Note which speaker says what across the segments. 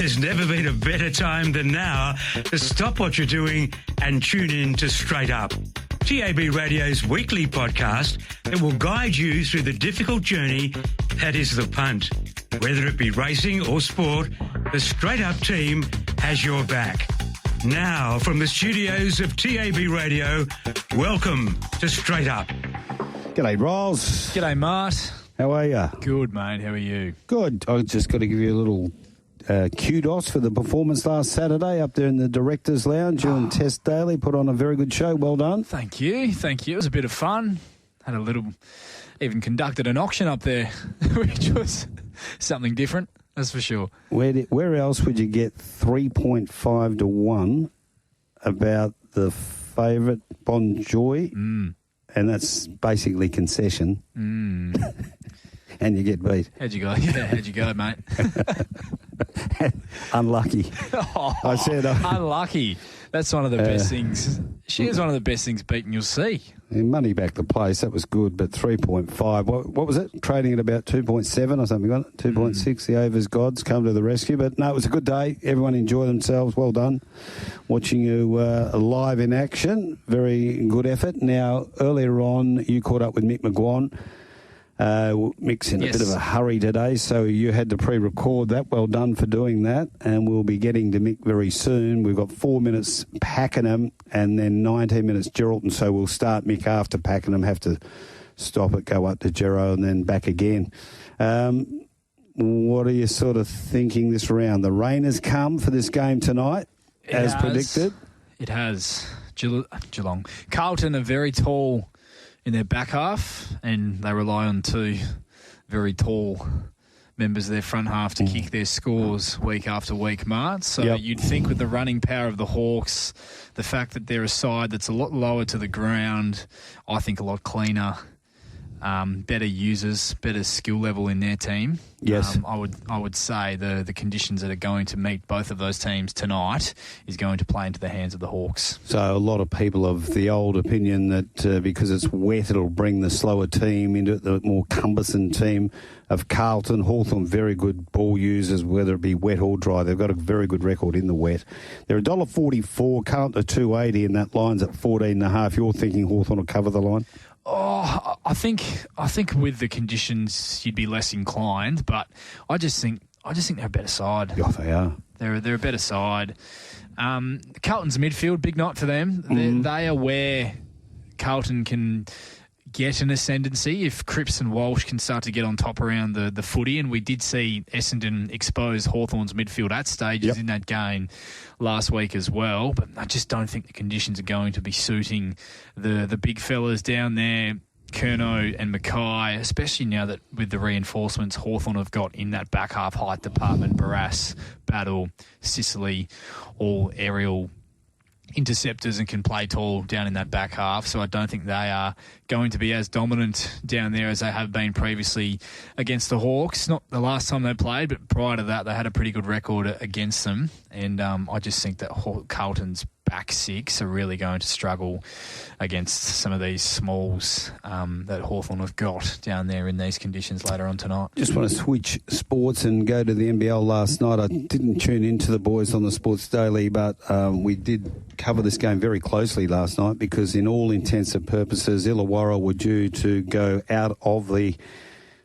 Speaker 1: There's never been a better time than now to stop what you're doing and tune in to Straight Up, TAB Radio's weekly podcast that will guide you through the difficult journey that is the punt. Whether it be racing or sport, the Straight Up team has your back. Now, from the studios of TAB Radio, welcome to Straight Up.
Speaker 2: G'day, Riles.
Speaker 3: G'day, Mart.
Speaker 2: How are you?
Speaker 3: Good, mate. How are you?
Speaker 2: Good. I just got to give you a little kudos for the performance last Saturday up there in the Directors' Lounge. You and Tess Daly put on a very good show. Well done.
Speaker 3: Thank you. Thank you. It was a bit of fun. Had a little... Even conducted an auction up there, which was something different, that's for sure.
Speaker 2: Where else would you get 3.5 to 1 about the favourite Bon Joy? And that's basically concession. And you get beat.
Speaker 3: How'd you go? Yeah, how'd you go, mate?
Speaker 2: Unlucky. I said...
Speaker 3: unlucky. That's one of the best things. She is one of the best things beaten you'll see.
Speaker 2: Money back the place, that was good, but 3.5. What was it? Trading at about 2.7 or something, wasn't it? 2.6, the overs gods come to the rescue. But no, it was a good day. Everyone enjoyed themselves. Well done. Watching you live in action. Very good effort. Now, earlier on, you caught up with Mick McGuane. Mick's in a bit of a hurry today, so you had to pre-record that. Well done for doing that, and we'll be getting to Mick very soon. We've got 4 minutes Pakenham and then 19 minutes Geraldton, so we'll start Mick after Pakenham, have to stop it, go up to Gero and then back again. What are you sort of thinking this round? The rain has come for this game tonight, as predicted.
Speaker 3: It has. Geelong. Carlton are very tall in their back half, and they rely on two very tall members of their front half to kick their scores week after week, Mart. So you'd think with the running power of the Hawks, the fact that they're a side that's a lot lower to the ground, I think a lot cleaner, better users, better skill level in their team.
Speaker 2: Yes.
Speaker 3: I would say the conditions that are going to meet both of those teams tonight is going to play into the hands of the Hawks.
Speaker 2: So a lot of people of the old opinion that because it's wet, it'll bring the slower team into the more cumbersome team of Carlton. Hawthorn, very good ball users, whether it be wet or dry. They've got a very good record in the wet. They're $1.44, Carlton are $2.80, and that line's at 14.5. You're thinking Hawthorn will cover the line?
Speaker 3: Oh, I think with the conditions you'd be less inclined, but I just think they're a better side.
Speaker 2: Yeah, they are.
Speaker 3: They're a better side. Carlton's midfield, big night for them. They are where Carlton can get an ascendancy if Cripps and Walsh can start to get on top around the footy, and we did see Essendon expose Hawthorn's midfield at stages in that game last week as well, but I just don't think the conditions are going to be suiting the big fellas down there, Curnow and Mackay, especially now that with the reinforcements Hawthorn have got in that back half height department. Barras, Battle, Sicily, all aerial interceptors and can play tall down in that back half, so I don't think they are going to be as dominant down there as they have been previously against the Hawks. Not the last time they played, but prior to that they had a pretty good record against them, and I just think that Carlton's back six are really going to struggle against some of these smalls that Hawthorn have got down there in these conditions later on tonight.
Speaker 2: Just want to switch sports and go to the NBL last night. I didn't tune into the boys on the Sports Daily, but we did cover this game very closely last night because in all intents and purposes, Illawarra were due to go out of the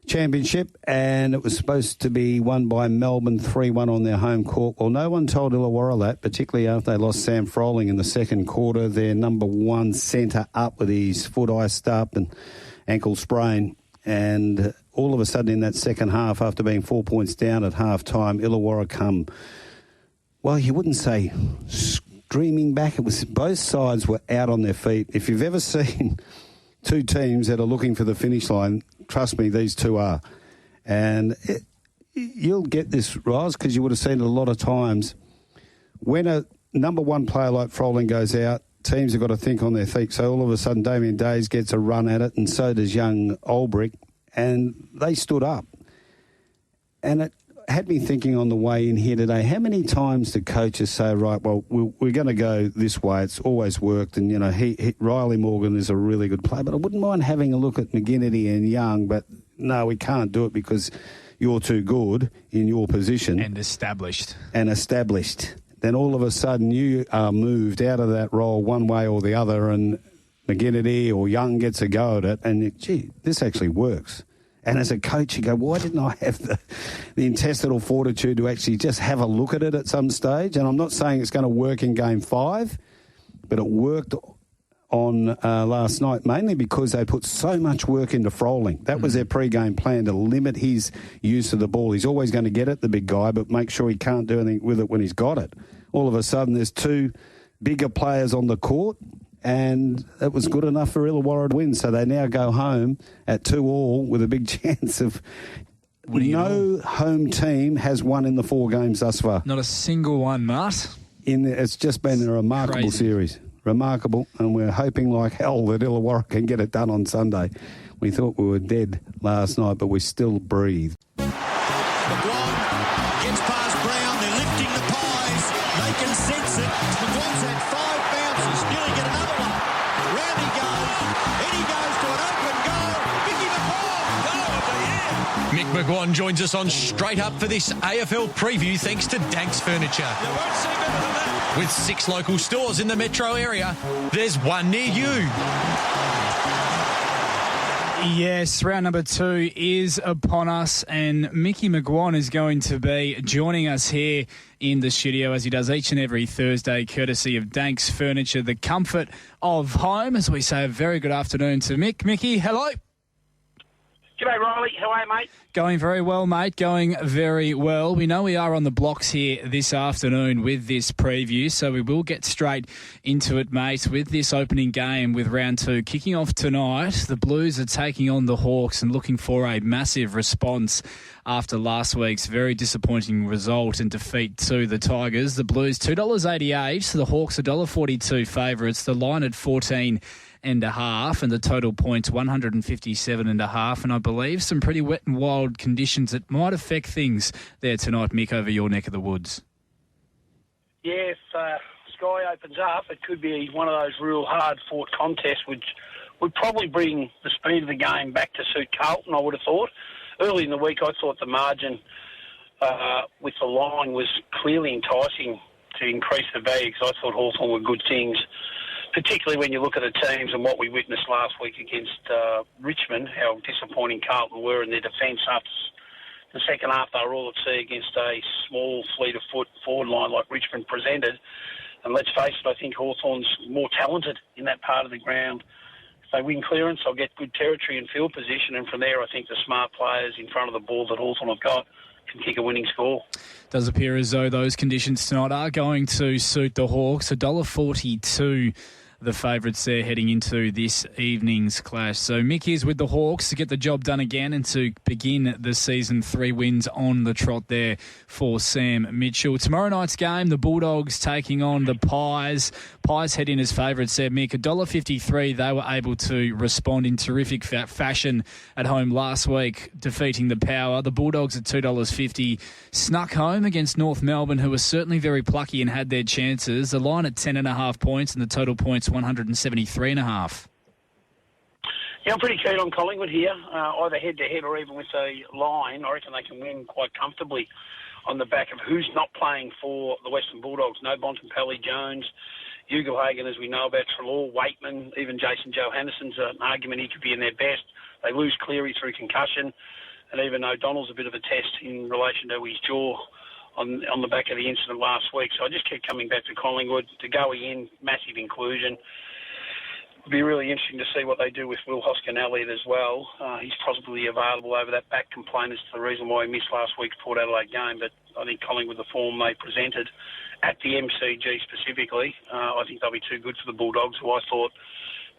Speaker 2: championship, and it was supposed to be won by Melbourne 3-1 on their home court. Well, no one told Illawarra that, particularly after they lost Sam Froling in the second quarter. Their number one centre up with his foot iced up and ankle sprain. And all of a sudden in that second half, after being 4 points down at half-time, Illawarra come, well, you wouldn't say streaming back. It was both sides were out on their feet. If you've ever seen two teams that are looking for the finish line, trust me, these two are. And you'll get this, Roz, because you would have seen it a lot of times. When a number one player like Froling goes out, teams have got to think on their feet. So all of a sudden, Damien Days gets a run at it, and so does young Olbrich, and they stood up. And it had me thinking on the way in here today, how many times do coaches say, right, well, we're going to go this way. It's always worked. And, you know, Rylie Morgan is a really good player, but I wouldn't mind having a look at McGinnity and Young, but no, we can't do it because you're too good in your position.
Speaker 3: And established.
Speaker 2: Then all of a sudden you are moved out of that role one way or the other, and McGinnity or Young gets a go at it, and gee, this actually works. And as a coach, you go, why didn't I have the intestinal fortitude to actually just have a look at it at some stage? And I'm not saying it's going to work in Game 5, but it worked on last night, mainly because they put so much work into Froling. That was their pre-game plan, to limit his use of the ball. He's always going to get it, the big guy, but make sure he can't do anything with it when he's got it. All of a sudden, there's two bigger players on the court, and it was good enough for Illawarra to win. So they now go home at 2-2 with a big chance of... No home team has won in the 4 games thus far.
Speaker 3: Not a single one, Mart.
Speaker 2: It's just been a remarkable series. Remarkable, and we're hoping like hell that Illawarra can get it done on Sunday. We thought we were dead last night, but we still breathe.
Speaker 4: McGuane gets past Brown, they're lifting the pies, they can sense it. McGuane's had 5 bounces, nearly get another one. Round he goes, in he goes to an open goal. Mickey McGuane, goal of the year.
Speaker 5: Mick McGuane joins us on Straight Up for this AFL preview thanks to Dankz Furniture.
Speaker 4: You won't see better than that.
Speaker 5: With 6 local stores in the metro area, there's one near you.
Speaker 3: Yes, round number 2 is upon us, and Mickey McGuane is going to be joining us here in the studio as he does each and every Thursday, courtesy of Dankz Furniture, the comfort of home. As we say, a very good afternoon to Mick. Mickey, hello.
Speaker 6: G'day, Riley. How are you, mate?
Speaker 3: Going very well, mate. Going very well. We know we are on the blocks here this afternoon with this preview, so we will get straight into it, mate, with this opening game with round 2 kicking off tonight. The Blues are taking on the Hawks and looking for a massive response after last week's very disappointing result and defeat to the Tigers. The Blues $2.88, the Hawks $1.42 favourites. The line at 14.5, and the total points 157.5, and I believe some pretty wet and wild conditions that might affect things there tonight, Mick, over your neck of the woods.
Speaker 6: Yeah, if Sky opens up, it could be one of those real hard-fought contests, which would probably bring the speed of the game back to suit Carlton, I would have thought. Early in the week, I thought the margin with the line was clearly enticing to increase the value, because I thought Hawthorn were good things, particularly when you look at the teams and what we witnessed last week against Richmond, how disappointing Carlton were in their defence after the second half. They were all at sea against a small fleet of foot forward line like Richmond presented. And let's face it, I think Hawthorn's more talented in that part of the ground. If they win clearance, they'll get good territory and field position, and from there I think the smart players in front of the ball that Hawthorn have got can kick a winning score.
Speaker 3: Does appear as though those conditions tonight are going to suit the Hawks. $1.42 the favourites there heading into this evening's clash. So Mick is with the Hawks to get the job done again and to begin the season. 3 wins on the trot there for Sam Mitchell. Tomorrow night's game, the Bulldogs taking on the Pies. Pies head in as favourites there, Mick. $1.53. They were able to respond in terrific fashion at home last week, defeating the Power. The Bulldogs at $2.50 snuck home against North Melbourne, who were certainly very plucky and had their chances. The line at 10.5 points and the total points 173.5.
Speaker 6: Yeah, I'm pretty keen on Collingwood here, either head-to-head or even with a line. I reckon they can win quite comfortably on the back of who's not playing for the Western Bulldogs. No Bontempelli, Jones, Ugelhagen, as we know about, Treloar, Waitman, even Jason Johannesson's an argument he could be in their best. They lose Cleary through concussion, and even O'Donnell's a bit of a test in relation to his jaw on the back of the incident last week. So I just keep coming back to Collingwood. To go in, massive inclusion. It'll be really interesting to see what they do with Will Hoskin-Elliott as well. He's possibly available over that back complaint as to the reason why he missed last week's Port Adelaide game, but I think Collingwood, the form they presented at the MCG specifically, I think they'll be too good for the Bulldogs, who I thought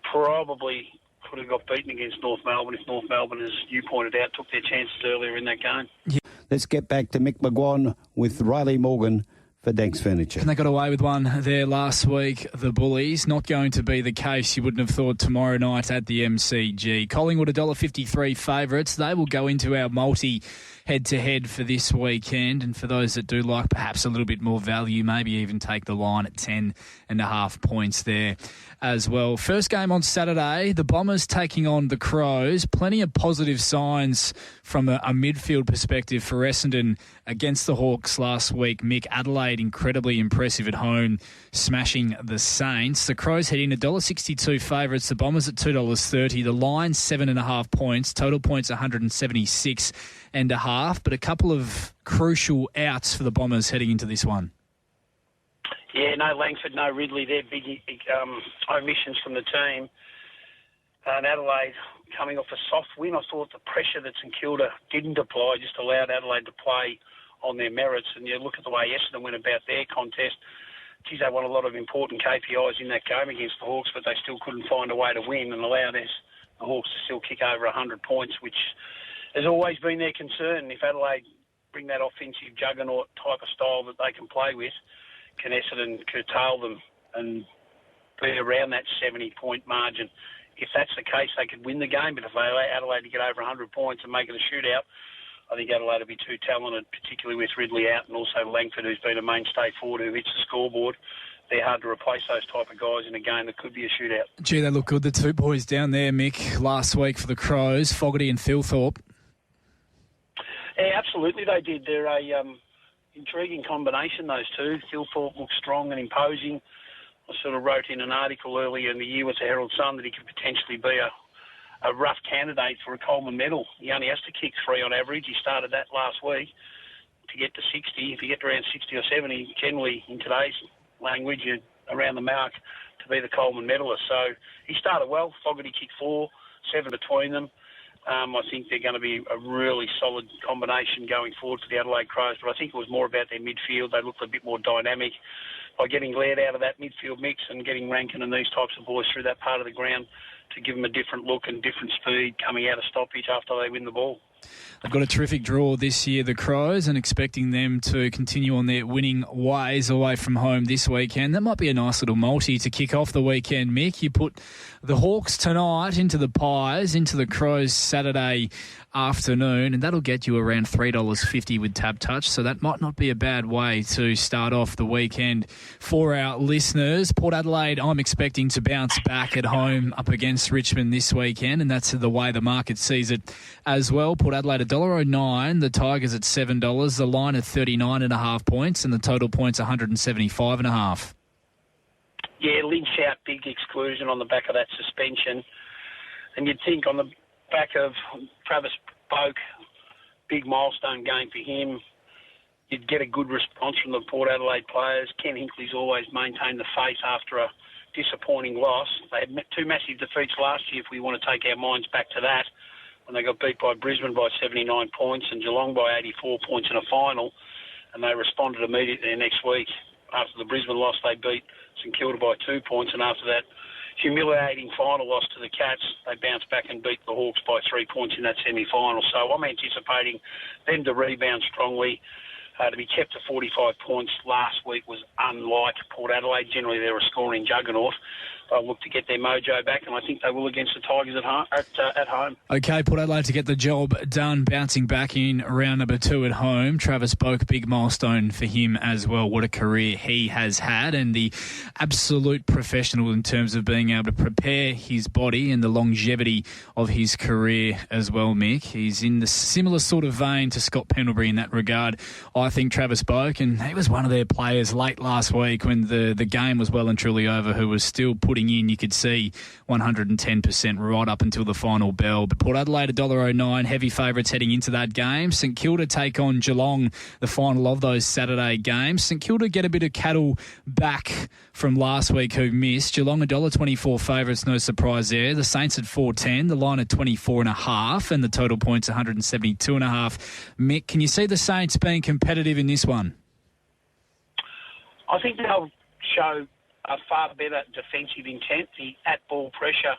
Speaker 6: probably could have got beaten against North Melbourne if North Melbourne, as you pointed out, took their chances earlier in that game.
Speaker 2: Let's get back to Mick McGuane with Rylie Morgan for Dankz Furniture.
Speaker 3: And they got away with one there last week, the Bullies. Not going to be the case, you wouldn't have thought, tomorrow night at the MCG. Collingwood $1.53 favourites. They will go into our multi head-to-head for this weekend. And for those that do like perhaps a little bit more value, maybe even take the line at 10.5 points there as well. First game on Saturday, the Bombers taking on the Crows. Plenty of positive signs from a midfield perspective for Essendon against the Hawks last week. Mick, Adelaide incredibly impressive at home, smashing the Saints. The Crows heading $1.62 favourites. The Bombers at $2.30. The line 7.5 points. Total points 176.5. But a couple of crucial outs for the Bombers heading into this one.
Speaker 6: Yeah, no Langford, no Ridley. They're big omissions from the team. And Adelaide coming off a soft win. I thought the pressure that St Kilda didn't apply just allowed Adelaide to play on their merits. And you look at the way Essendon went about their contest. Geez, they won a lot of important KPIs in that game against the Hawks, but they still couldn't find a way to win and allow the Hawks to still kick over 100 points, which has always been their concern. If Adelaide bring that offensive juggernaut type of style that they can play with, can Essendon curtail them and be around that 70-point margin? If that's the case, they could win the game, but if they allow Adelaide to get over 100 points and make it a shootout, I think Adelaide will be too talented, particularly with Ridley out and also Langford, who's been a mainstay forward who hits the scoreboard. They're hard to replace those type of guys in a game that could be a shootout.
Speaker 3: Gee, they look good, the two boys down there, Mick, last week for the Crows, Fogarty and Thilthorpe.
Speaker 6: Yeah, absolutely they did. They're a intriguing combination, those two. Thilthorpe looks strong and imposing. I sort of wrote in an article earlier in the year with the Herald Sun that he could potentially be a rough candidate for a Coleman medal. He only has to kick 3 on average. He started that last week to get to 60. If you get to around 60 or 70, generally in today's language, you're around the mark to be the Coleman medalist. So he started well. Fogarty kicked 4, 7 between them. I think they're going to be a really solid combination going forward for the Adelaide Crows, but I think it was more about their midfield. They looked a bit more dynamic by getting Laird out of that midfield mix and getting Rankin and these types of boys through that part of the ground to give them a different look and different speed coming out of stoppage after they win the ball.
Speaker 3: They've got a terrific draw this year, the Crows, and expecting them to continue on their winning ways away from home this weekend. That might be a nice little multi to kick off the weekend, Mick. You put the Hawks tonight into the Pies, into the Crows Saturday afternoon, and that'll get you around $3.50 with Tab Touch, so that might not be a bad way to start off the weekend for our listeners. Port Adelaide, I'm expecting to bounce back at home up against Richmond this weekend, and that's the way the market sees it as well. Port Adelaide $1.09, the Tigers at $7, the line at 39.5 points, and the total points 175.5.
Speaker 6: Yeah, Lynch out, big exclusion on the back of that suspension. And you'd think on the back of Travis Boak, big milestone game for him, you'd get a good response from the Port Adelaide players. Ken Hinkley's always maintained the faith after a disappointing loss. They had 2 massive defeats last year, if we want to take our minds back to that, when they got beat by Brisbane by 79 points and Geelong by 84 points in a final, and they responded immediately the next week. After the Brisbane loss, they beat St Kilda by 2 points, and after that humiliating final loss to the Cats, they bounced back and beat the Hawks by 3 points in that semi-final. So I'm anticipating them to rebound strongly. To be kept to 45 points last week was unlike Port Adelaide. Generally, they're a scoring juggernaut. They'll look to get their mojo back, and I think they will against the Tigers at home.
Speaker 3: Okay, Port Adelaide to get the job done, bouncing back in round number 2 at home. Travis Boak, big milestone for him as well. What a career he has had, and the absolute professional in terms of being able to prepare his body and the longevity of his career as well, Mick. He's in the similar sort of vein to Scott Pendlebury in that regard, I think, Travis Boak, and he was one of their players late last week when the game was well and truly over, who was still putting in, you could see 110% right up until the final bell. But Port Adelaide $1.09, heavy favourites heading into that game. St Kilda take on Geelong, the final of those Saturday games. St Kilda get a bit of cattle back from last week who missed. Geelong $1.24 favourites, no surprise there. The Saints at $4.10, the line at 24.5, and the total points 172.5. Mick, can you see the Saints being competitive in this one?
Speaker 6: I think they'll show a far better defensive intent, the at-ball pressure,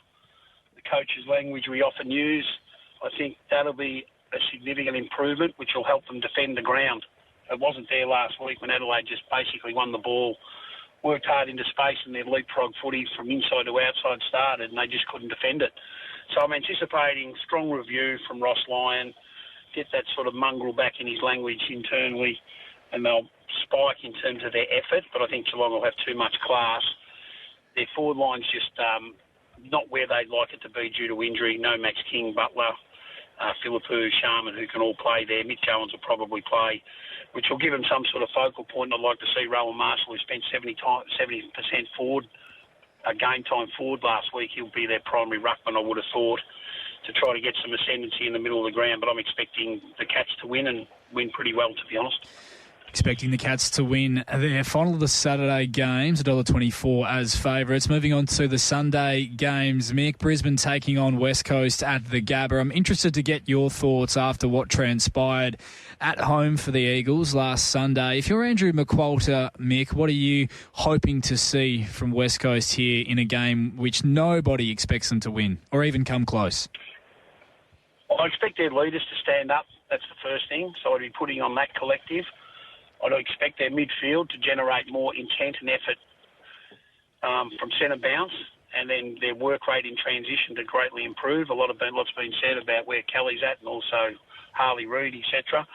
Speaker 6: the coach's language we often use. I think that'll be a significant improvement, which will help them defend the ground. It wasn't there last week when Adelaide just basically won the ball, worked hard into space, and their leapfrog footy from inside to outside started, and they just couldn't defend it. So I'm anticipating strong review from Ross Lyon, get that sort of mongrel back in his language internally, and they'll spike in terms of their effort, but I think Geelong will have too much class. Their forward line's just not where they'd like it to be due to injury. No Max King, Butler, Philippou, Sharman, who can all play there. Mitch Owens will probably play, which will give them some sort of focal point. I'd like to see Rowan Marshall, who spent 70% forward, game time forward last week. He'll be their primary ruckman, I would have thought, to try to get some ascendancy in the middle of the ground. But I'm expecting the Cats to win and win pretty well, to be honest.
Speaker 3: Expecting the Cats to win their final of the Saturday games, $1.24 as favourites. Moving on to the Sunday games, Mick. Brisbane taking on West Coast at the Gabba. I'm interested to get your thoughts after what transpired at home for the Eagles last Sunday. If you're Andrew McQualter, Mick, what are you hoping to see from West Coast here in a game which nobody expects them to win or even come close?
Speaker 6: Well, I expect their leaders to stand up. That's the first thing. So I'd be putting on that collective. I'd expect their midfield to generate more intent and effort from centre bounce, and then their work rate in transition to greatly improve. Lots been said about where Kelly's at and also Harley Reid, etc.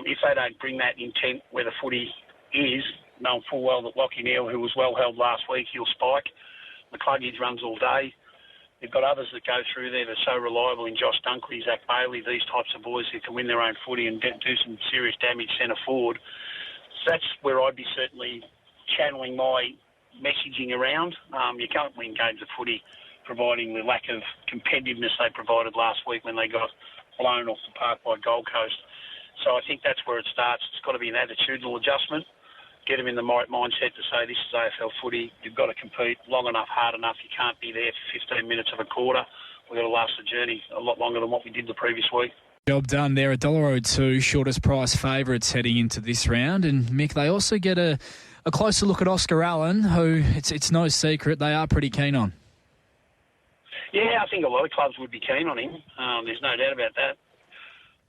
Speaker 6: If they don't bring that intent where the footy is, knowing full well that Lachie Neale, who was well held last week, he'll spike. McCluggage runs all day. They've got others that go through there that are so reliable in Josh Dunkley, Zach Bailey, these types of boys who can win their own footy and do some serious damage centre forward. So that's where I'd be certainly channeling my messaging around. You can't win games of footy providing the lack of competitiveness they provided last week when they got blown off the park by Gold Coast. So I think that's where it starts. It's got to be an attitudinal adjustment. Get them in the right mindset to say this is AFL footy. You've got to compete long enough, hard enough. You can't be there for 15 minutes of a quarter. We've got to last the journey a lot longer than what we did the previous week.
Speaker 3: Job done there. $1.02 shortest price favourites heading into this round. And Mick, they also get a closer look at Oscar Allen, who it's no secret they are pretty keen on.
Speaker 6: Yeah, I think a lot of clubs would be keen on him. There's no doubt about that.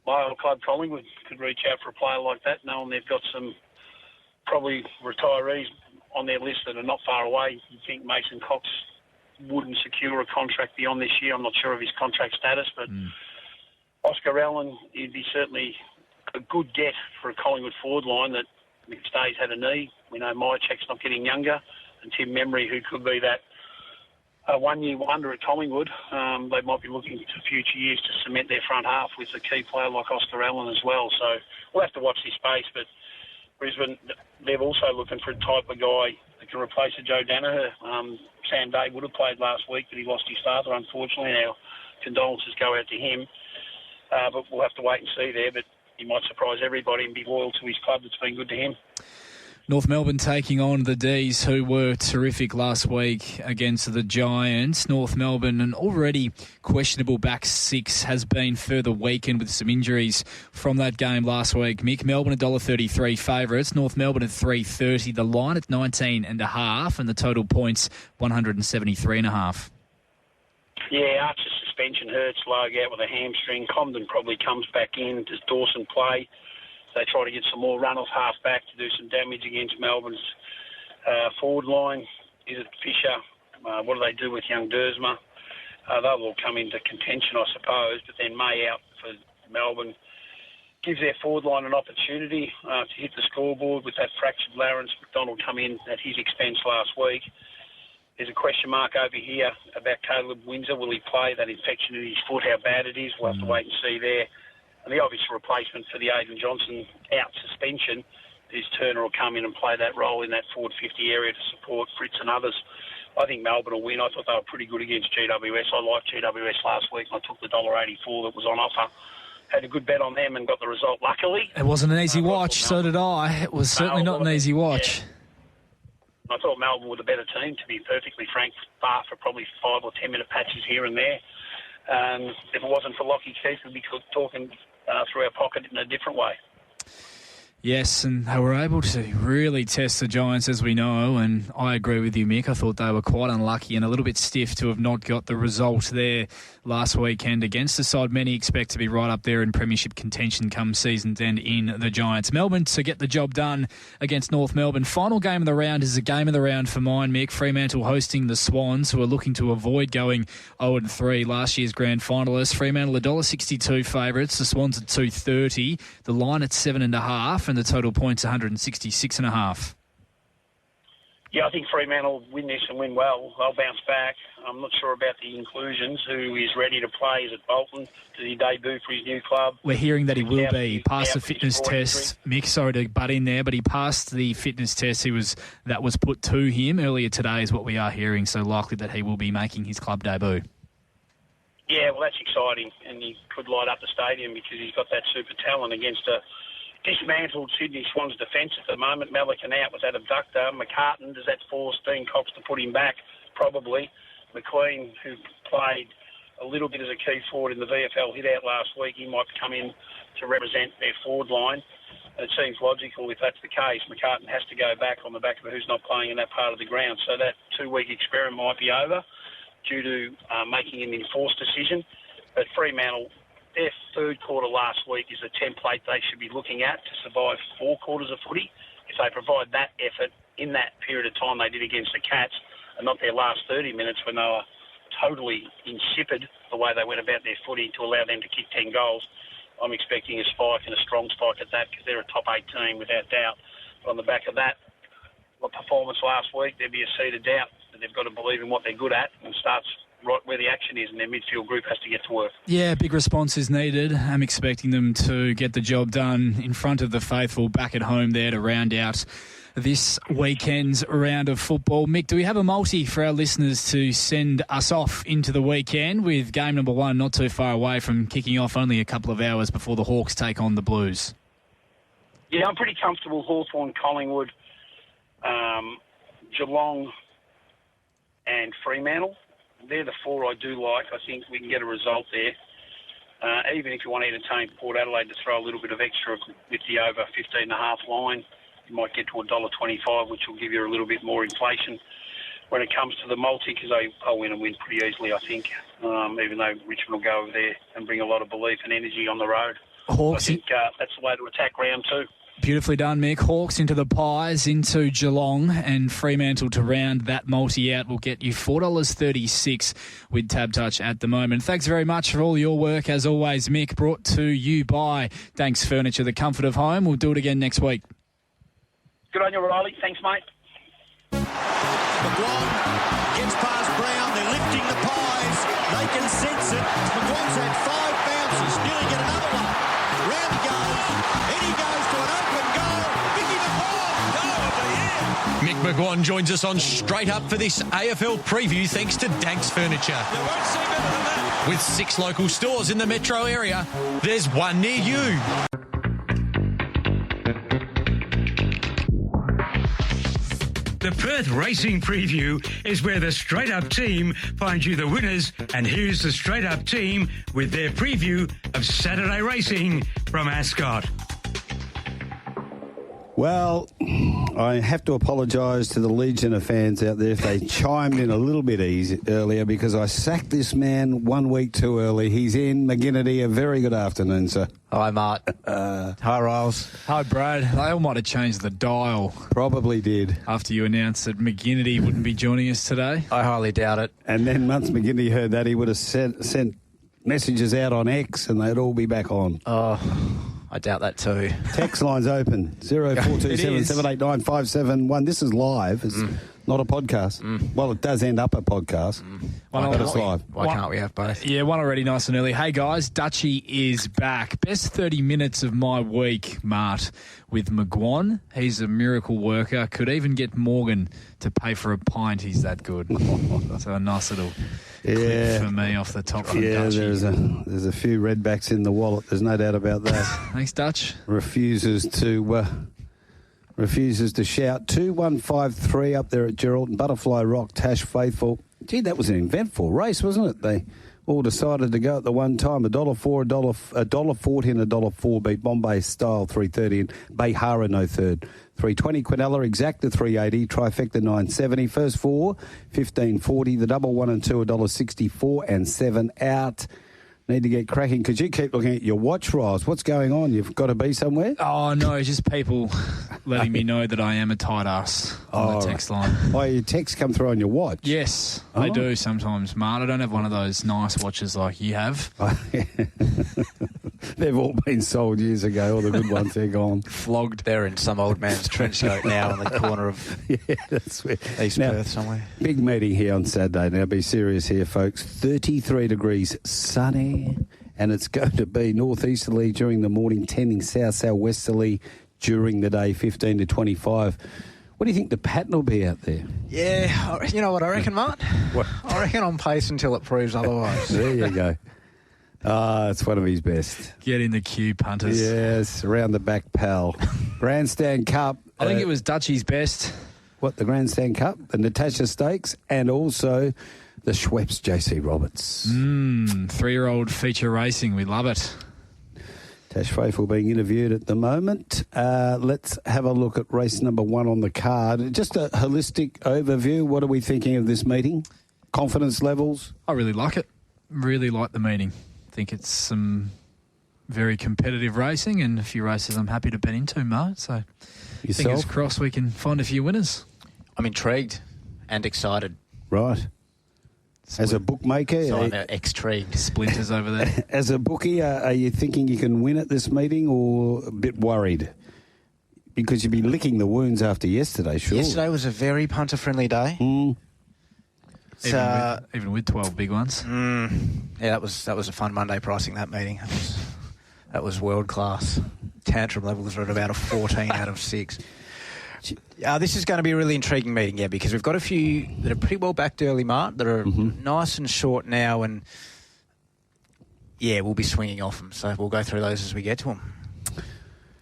Speaker 6: My old club, Collingwood, could reach out for a player like that, knowing they've got some probably retirees on their list that are not far away. You think Mason Cox wouldn't secure a contract beyond this year. I'm not sure of his contract status, but Oscar Allen, he'd be certainly a good get for a Collingwood forward line that McStay's had a knee. We know Myercheck's not getting younger, and Tim Memory, who could be that one-year wonder at Collingwood, they might be looking to future years to cement their front half with a key player like Oscar Allen as well. So we'll have to watch this space, but Brisbane, they're also looking for a type of guy that can replace a Joe Danaher. Sam Day would have played last week, but he lost his father, unfortunately. Our condolences go out to him. But we'll have to wait and see there. But he might surprise everybody and be loyal to his club that's been good to him.
Speaker 3: North Melbourne taking on the D's, who were terrific last week against the Giants. North Melbourne, an already questionable back six, has been further weakened with some injuries from that game last week. Mick, Melbourne $1.33 favourites. North Melbourne at $3.30. The line at 19.5, and the total points 173.5.
Speaker 6: Yeah, Archer's suspension hurts. Logue out with a hamstring. Comden probably comes back in. Does Dawson play? They try to get some more run-off half-back to do some damage against Melbourne's forward line. Is it Fisher? What do they do with young Dersma? They'll all come into contention, I suppose, but then May out for Melbourne gives their forward line an opportunity to hit the scoreboard with that fractured larynx. McDonald come in at his expense last week. There's a question mark over here about Caleb Windsor. Will he play? That infection in his foot, how bad it is, we'll have to wait and see there. And the obvious replacement for the Aidan Johnson out suspension is Turner will come in and play that role in that forward 50 area to support Fritz and others. I think Melbourne will win. I thought they were pretty good against GWS. I liked GWS last week. I took the $1.84 that was on offer. Had a good bet on them and got the result, luckily.
Speaker 3: It wasn't an easy watch, so did I. It was certainly not an easy watch.
Speaker 6: Yeah. I thought Melbourne were the better team, to be perfectly frank, bar for probably 5 or 10 minute patches here and there. If it wasn't for Lachie Keith, we'd be talking through our pocket in a different way.
Speaker 3: Yes, and they were able to really test the Giants, as we know, and I agree with you, Mick. I thought they were quite unlucky and a little bit stiff to have not got the result there last weekend against the side many expect to be right up there in premiership contention come season's end in the Giants. Melbourne to get the job done against North Melbourne. Final game of the round is a game of the round for mine, Mick. Fremantle hosting the Swans, who are looking to avoid going 0-3, last year's grand finalists. Fremantle $1.62 favourites, the Swans at $2.30, the line at 7.5, and the total points 166.5.
Speaker 6: Yeah, I think Fremantle will win this and win well. They'll bounce back. I'm not sure about the inclusions. Who is ready to play? Is it Bolton? Does he debut for his new club?
Speaker 3: We're hearing that he will be. He passed the fitness test. Mick, sorry to butt in there, but he passed the fitness test that was put to him earlier today is what we are hearing, so likely that he will be making his club debut.
Speaker 6: Yeah, well, that's exciting, and he could light up the stadium because he's got that super talent against a dismantled Sydney Swans defence at the moment. Melican out with that abductor. McCartan, does that force Dean Cox to put him back? Probably. McQueen, who played a little bit as a key forward in the VFL hit out last week, he might come in to represent their forward line. And it seems logical if that's the case. McCartan has to go back on the back of who's not playing in that part of the ground. So that 2-week experiment might be over due to making an enforced decision. But Fremantle, their third quarter last week is a template they should be looking at to survive 4 quarters of footy. If they provide that effort in that period of time they did against the Cats and not their last 30 minutes when they were totally insipid the way they went about their footy to allow them to kick 10 goals, I'm expecting a spike and a strong spike at that because they're a top 8 team without doubt. But on the back of that performance last week, there'd be a seed of doubt that they've got to believe in what they're good at and starts right where the action is, and their midfield group has to get to work.
Speaker 3: Yeah, big response is needed. I'm expecting them to get the job done in front of the faithful back at home there to round out this weekend's round of football. Mick, do we have a multi for our listeners to send us off into the weekend with game number 1 not too far away from kicking off, only a couple of hours before the Hawks take on the Blues?
Speaker 6: Yeah, I'm pretty comfortable. Hawthorn, Collingwood, Geelong and Fremantle. They're the 4 I do like. I think we can get a result there. Even if you want to entertain Port Adelaide to throw a little bit of extra with the over 15.5 line, you might get to $1.25, which will give you a little bit more inflation when it comes to the multi, because they'll win and win pretty easily, I think, even though Richmond will go over there and bring a lot of belief and energy on the road.
Speaker 3: Hawks,
Speaker 6: I think that's the way to attack round 2.
Speaker 3: Beautifully done, Mick. Hawks into the Pies, into Geelong, and Fremantle to round that multi out will get you $4.36 with Tab Touch at the moment. Thanks very much for all your work, as always, Mick. Brought to you by Dankz Furniture, the comfort of home. We'll do it again next week.
Speaker 6: Good on you, Rylie. Thanks, mate.
Speaker 4: McGuane gets past Brown. They're lifting the Pies. They can sense it. McGuane's had 5 bounces. Nearly get another one. Round he goes. In he goes to an open goal. Mickey McGuane, goal of the year.
Speaker 5: Mick McGuane joins us on Straight Up for this AFL preview thanks to Dankz Furniture.
Speaker 4: You won't see better than that.
Speaker 5: With 6 local stores in the metro area, there's one near you.
Speaker 1: The Perth Racing Preview is where the Straight Up team finds you the winners, and here's the Straight Up team with their preview of Saturday racing from Ascot.
Speaker 2: Well, I have to apologise to the legion of fans out there if they chimed in a little bit earlier, because I sacked this man 1 week too early. He's in. McGinnity, a very good afternoon, sir.
Speaker 7: Hi, Mart. Hi, Riles.
Speaker 3: Hi, Brad. They all might have changed the dial
Speaker 2: Probably did.
Speaker 3: after you announced that McGinnity wouldn't be joining us today.
Speaker 7: I highly doubt it.
Speaker 2: And then once McGinnity heard that, he would have sent messages out on X and they'd all be back on.
Speaker 7: Oh, I doubt that too.
Speaker 2: Text line's open, 0427 789 571. This is live. It's not a podcast. Well, it does end up a podcast, but it's live.
Speaker 7: Why can't we have both?
Speaker 3: Yeah, one already nice and early. Hey, guys, Dutchie is back. Best 30 minutes of my week, Mart, with McGuane. He's a miracle worker. Could even get Morgan to pay for a pint. He's that good. So a nice little clip for me off the top from Dutchie.
Speaker 2: There's a few redbacks in the wallet. There's no doubt about that.
Speaker 3: Thanks, Dutch.
Speaker 2: Refuses to shout. 2153 up there at Geraldton. Butterfly Rock, Tash Faithful. Gee, that was an eventful race, wasn't it? all decided to go at the one time. $1.04, $1.14 and $1.04 beat Bombay Style 3.30 and Behara no third. 3.20 Quinella Exacta 3.80, Trifecta 9.70. First four 15.40. The double 1 and 2 $1.64 and 7 out. Need to get cracking because you keep looking at your watch, Roz. What's going on? You've got to be somewhere?
Speaker 3: Oh, no, it's just people letting me know that I am a tight ass on the text line.
Speaker 2: Oh, your texts come through on your watch?
Speaker 3: Yes, they do sometimes, Mart. I don't have one of those nice watches like you have.
Speaker 2: They've all been sold years ago. All the good ones, they're gone.
Speaker 7: Flogged. They're in some old man's trench coat now on the corner of
Speaker 2: that's where.
Speaker 7: East Perth somewhere.
Speaker 2: Big meeting here on Saturday. Now, be serious here, folks. 33 degrees, sunny, and it's going to be northeasterly during the morning, tending south-southwesterly during the day, 15 to 25. What do you think the pattern will be out there?
Speaker 7: Yeah, you know what I reckon, Mart?
Speaker 2: What?
Speaker 7: I reckon on pace until it proves otherwise.
Speaker 2: There you go. It's one of his best.
Speaker 3: Get in the queue, punters.
Speaker 2: Yes, around the back, pal. Grandstand Cup.
Speaker 3: I think it was Dutchie's best.
Speaker 2: What, the Grandstand Cup, the Natasha Stakes, and also the Schweppes J.C. Roberts.
Speaker 3: 3-year-old feature racing. We love it.
Speaker 2: Tash Faithful being interviewed at the moment. Let's have a look at race number 1 on the card. Just a holistic overview. What are we thinking of this meeting? Confidence levels?
Speaker 3: I really like it. Really like the meeting. I think it's some very competitive racing and a few races I'm happy to bet into, Mark. So
Speaker 2: Yourself?
Speaker 3: fingers crossed we can find a few winners.
Speaker 7: I'm intrigued and excited.
Speaker 2: Right. As a bookmaker,
Speaker 7: So I'm extrigued.
Speaker 3: Splinters over there.
Speaker 2: as a bookie, are you thinking you can win at this meeting or a bit worried? Because you'd be licking the wounds after yesterday, sure.
Speaker 7: Yesterday was a very punter-friendly day.
Speaker 3: Even with 12 big ones.
Speaker 7: Yeah, that was a fun Monday pricing, that meeting. That was world class. Tantrum levels are at about a 14 out of 6. This is going to be a really intriguing meeting, yeah, because we've got a few that are pretty well backed early, Mart, that are nice and short now, and yeah, we'll be swinging off them. So we'll go through those as we get to them.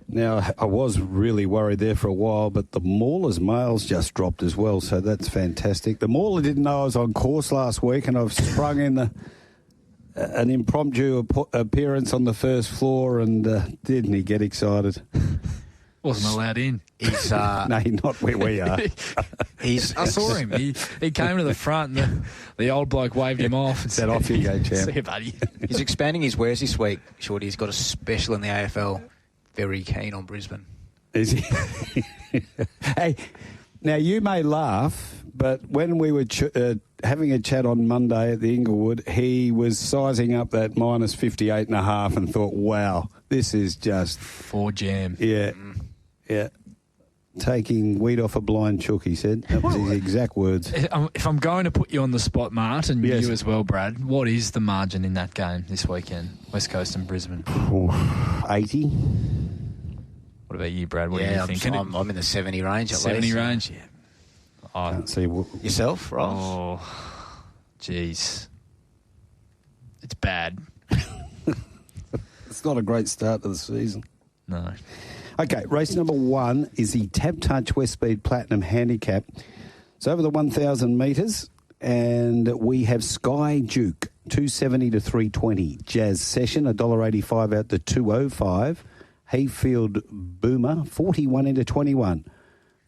Speaker 2: Now, I was really worried there for a while, but the Maulers males just dropped as well, so that's fantastic. The Mauler didn't know I was on course last week, and I've sprung in an impromptu appearance on the first floor, and didn't he get excited?
Speaker 3: Wasn't allowed in.
Speaker 7: He's
Speaker 2: No, not where we are.
Speaker 3: I saw him. He came to the front and the old bloke waved him off and
Speaker 2: Said, off you go, champ.
Speaker 3: See you, buddy.
Speaker 7: He's expanding his wares this week, Shorty. He's got a special in the AFL. Very keen on Brisbane.
Speaker 2: Is he? Hey, now you may laugh, but when we were having a chat on Monday at the Inglewood, he was sizing up that minus 58.5 and thought, wow, this is just...
Speaker 3: For jam.
Speaker 2: Yeah, yeah. Taking weed off a blind chook, he said. That was his exact words.
Speaker 3: If I'm going to put you on the spot, Mart, and
Speaker 2: Yes.
Speaker 3: you as well, Brad, what is the margin in that game this weekend? West Coast and Brisbane.
Speaker 2: 80?
Speaker 3: What about you, Brad? What do you think?
Speaker 7: I'm in the 70 range at
Speaker 3: 70
Speaker 7: least.
Speaker 3: range? Yeah.
Speaker 2: Can't see what...
Speaker 7: Yourself, Ross?
Speaker 3: Oh, jeez. It's bad.
Speaker 2: It's not a great start to the season.
Speaker 3: No.
Speaker 2: Okay, race number 1 is the Tab Touch West Speed Platinum Handicap. It's over the 1,000 metres, and we have Sky Duke, 270 to 320. Jazz Session, $1.85 out to 205. Hayfield Boomer, 41 into 21.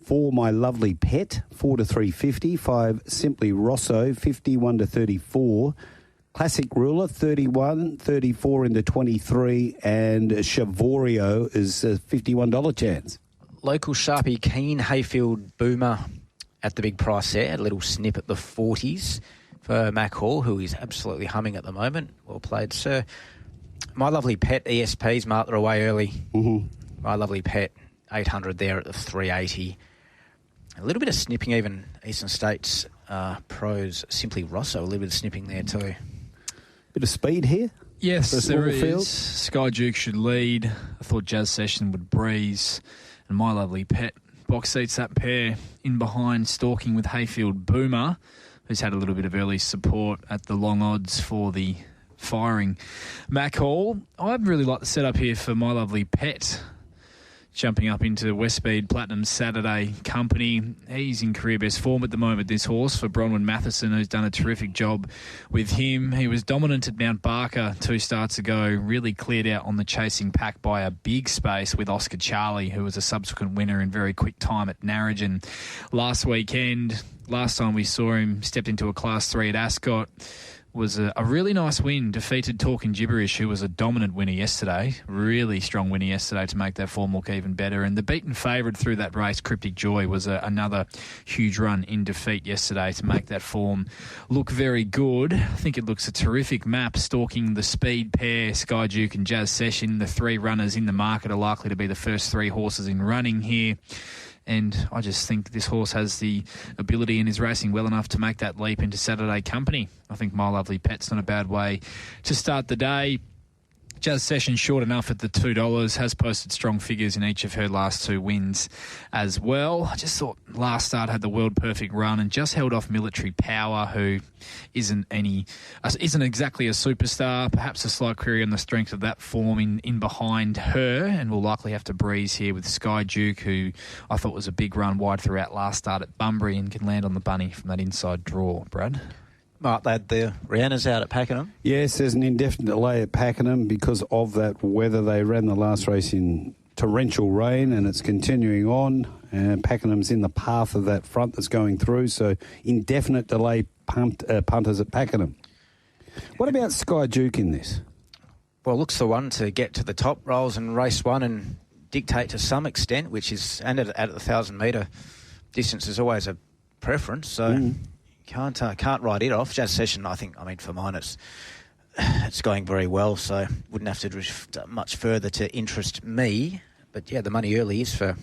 Speaker 2: 4 My Lovely Pet, 4 to 350. 5 Simply Rosso, 51 to 34. Classic Ruler, 31, 34 into 23. And Chavorio is a $51 chance.
Speaker 7: Local Sharpie Keen Hayfield Boomer at the big price there. A little snip at the 40s for Mac Hall, who is absolutely humming at the moment. Well played, sir. My Lovely Pet, ESPs, Mark, they're away early. My Lovely Pet, 800 there at the 380. A little bit of snipping even. Eastern States pros, Simply Rosso, a little bit of snipping there too.
Speaker 2: Bit of speed here.
Speaker 3: Yes,
Speaker 2: For a
Speaker 3: there
Speaker 2: small field.
Speaker 3: is. Sky Duke should lead. I thought Jazz Session would breeze. And My Lovely Pet box seats that pair in behind, stalking with Hayfield Boomer, who's had a little bit of early support at the long odds for the firing Mac Hall. I really like the setup here for My Lovely Pet. jumping up into Westmead Platinum Saturday Company. He's in career best form at the moment, this horse, for Bronwyn Matheson, who's done a terrific job with him. He was dominant at Mount Barker 2 starts ago, really cleared out on the chasing pack by a big space with Oscar Charlie, who was a subsequent winner in very quick time at Narrogin last weekend. Last time we saw him, stepped into a Class 3 at Ascot. Was a really nice win, defeated Talking Gibberish, who was a dominant winner yesterday. Really strong winner yesterday to make that form look even better. And the beaten favourite through that race, Cryptic Joy, was another huge run in defeat yesterday to make that form look very good. I think it looks a terrific map, stalking the speed pair, Sky Duke and Jazz Session. The 3 runners in the market are likely to be the first 3 horses in running here. And I just think this horse has the ability and is racing well enough to make that leap into Saturday Company. I think My Lovely Pet's not a bad way to start the day. Jazz Session short enough at the $2, has posted strong figures in each of her last 2 wins as well. I just thought last start had the world perfect run and just held off Military Power, who isn't exactly a superstar. Perhaps a slight query on the strength of that form in behind her, and will likely have to breeze here with Sky Duke, who I thought was a big run wide throughout last start at Bunbury and can land on the bunny from that inside draw. Brad?
Speaker 7: Mark, they had the Rihanna's out at Pakenham.
Speaker 2: Yes, there's an indefinite delay at Pakenham because of that weather. They ran the last race in torrential rain and it's continuing on. And Pakenham's in the path of that front that's going through. So indefinite delay punters at Pakenham. What about Sky Duke in this?
Speaker 7: Well, looks the one to get to the top, rolls in race 1 and dictate to some extent, which is, and at the 1,000-metre distance is always a preference. So... Can't write it off. Jazz Session, for mine, it's going very well, so wouldn't have to drift much further to interest me. But yeah, the money early is for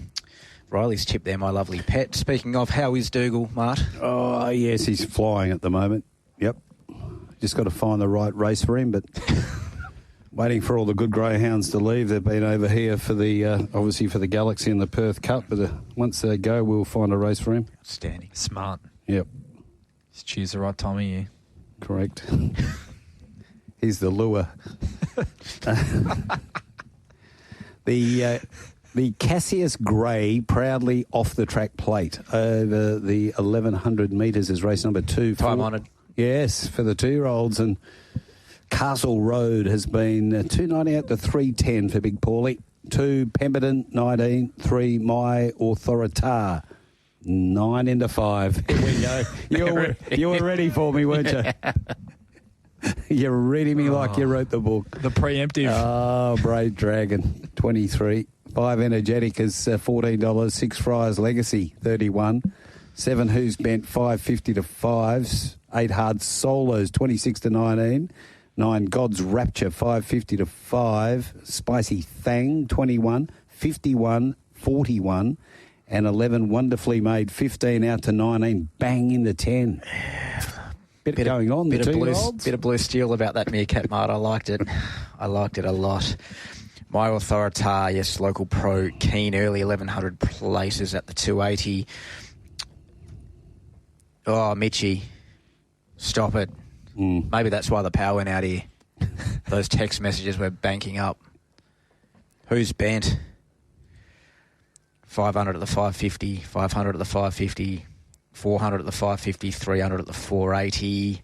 Speaker 7: Riley's tip there, My Lovely Pet. Speaking of, how is Dougal, Mart?
Speaker 2: Oh, yes, he's flying at the moment. Yep. Just got to find the right race for him, but waiting for all the good greyhounds to leave. They've been over here for the, obviously for the Galaxy and the Perth Cup, but once they go, we'll find a race for him.
Speaker 7: Outstanding.
Speaker 3: Smart.
Speaker 2: Yep.
Speaker 3: Just choose the right time of year.
Speaker 2: Correct. He's the lure. The Cassius Grey proudly off the track plate over the 1,100 metres is race number 2.
Speaker 7: Time honoured.
Speaker 2: Yes, for the 2-year-olds. And Castle Road has been 2.98 to 3.10 for Big Paulie. 2 Pemberton, 19, 3 My Authoritar. 9 into 5. Here we go. You were ready for me, weren't you? You're reading me like you wrote the book.
Speaker 3: The preemptive.
Speaker 2: Oh, Brave Dragon, 23. 5 Energetic is $14. 6 Friars Legacy, 31. 7 Who's Bent, 5.50 to 5s. 8 Hard Solos, 26 to 19. 9 God's Rapture, 5.50 to 5. Spicy Thang, 21. 51, 41. And 11 Wonderfully Made, 15 out to 19, bang into 10. Bit going on,
Speaker 7: bit
Speaker 2: the
Speaker 7: of
Speaker 2: 2-year-olds.
Speaker 7: Bit of blue steel about that meerkat, Mart. I liked it. I liked it a lot. My Authoritar, yes, local pro, keen early 1,100 places at the 280. Oh, Mitchie, stop it. Maybe that's why the power went out here. Those text messages were banking up. Who's Bent? 500 at the 550, 500 at the 550, 400 at the 550, 300 at the 480,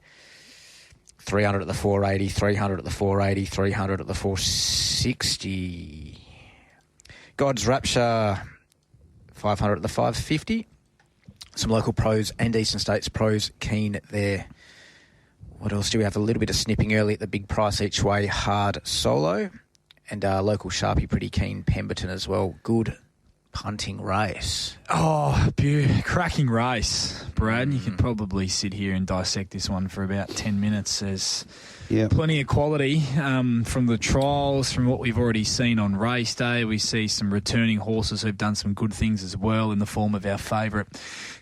Speaker 7: 300 at the 480, 300 at the 480, 300 at the 460. God's Rapture, 500 at the 550. Some local pros and Eastern States pros keen there. What else do we have? A little bit of snipping early at the big price each way, Hard Solo. And local Sharpie pretty keen, Pemberton as well. Good punting race.
Speaker 3: Oh, cracking race, Brad. You could probably sit here and dissect this one for about 10 minutes. There's plenty of quality from the trials, from what we've already seen on race day. We see some returning horses who've done some good things as well, in the form of our favourite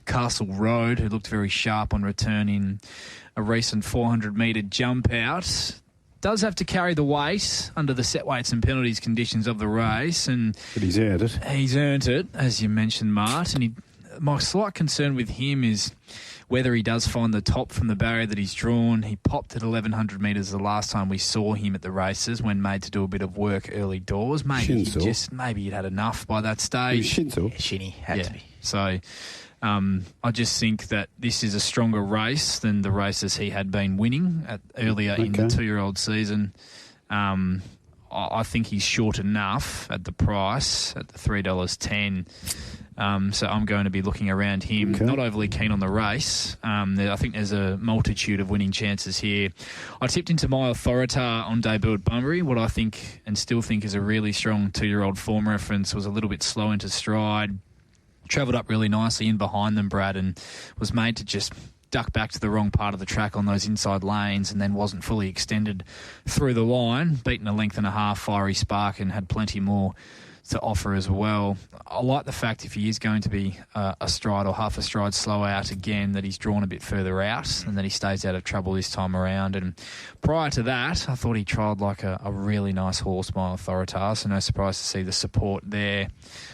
Speaker 3: Castle Road, who looked very sharp on return in a recent 400-metre jump out. Does have to carry the weight under the set weights and penalties conditions of the race, but
Speaker 2: he's earned it.
Speaker 3: He's earned it, as you mentioned, Mart, and my slight concern with him is whether he does find the top from the barrier that he's drawn. He popped at 1,100 metres the last time we saw him at the races when made to do a bit of work early doors. Maybe he'd had enough by that stage.
Speaker 7: Shinny had to be.
Speaker 3: So I just think that this is a stronger race than the races he had been winning earlier in the 2-year-old season. I think he's short enough at the price at the $3.10. So I'm going to be looking around him. Not overly keen on the race. I think there's a multitude of winning chances here. I tipped into My Authoritar on debut at Bunbury. What I think and still think is a really strong 2-year-old form reference. Was a little bit slow into stride. Travelled up really nicely in behind them, Brad, and was made to just duck back to the wrong part of the track on those inside lanes and then wasn't fully extended through the line. Beaten a length and a half, Fiery Spark, and had plenty more to offer as well. I like the fact if he is going to be a stride or half a stride slow out again, that he's drawn a bit further out and that he stays out of trouble this time around. And prior to that, I thought he trialled like a really nice horse, My Authoritar, so no surprise to see the support there.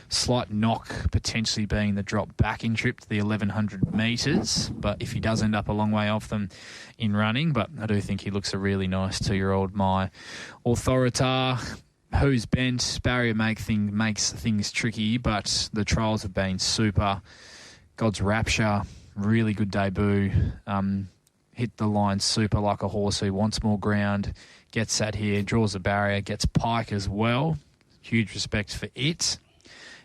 Speaker 3: Slight knock potentially being the drop back in trip to the 1,100 metres, but if he does end up a long way off them in running, but I do think he looks a really nice 2-year-old My Authoritar. Who's bent, barrier makes things tricky, but the trials have been super. God's Rapture, really good debut. Hit the line super like a horse who wants more ground, gets sat here, draws a barrier, gets pike as well. Huge respect for it.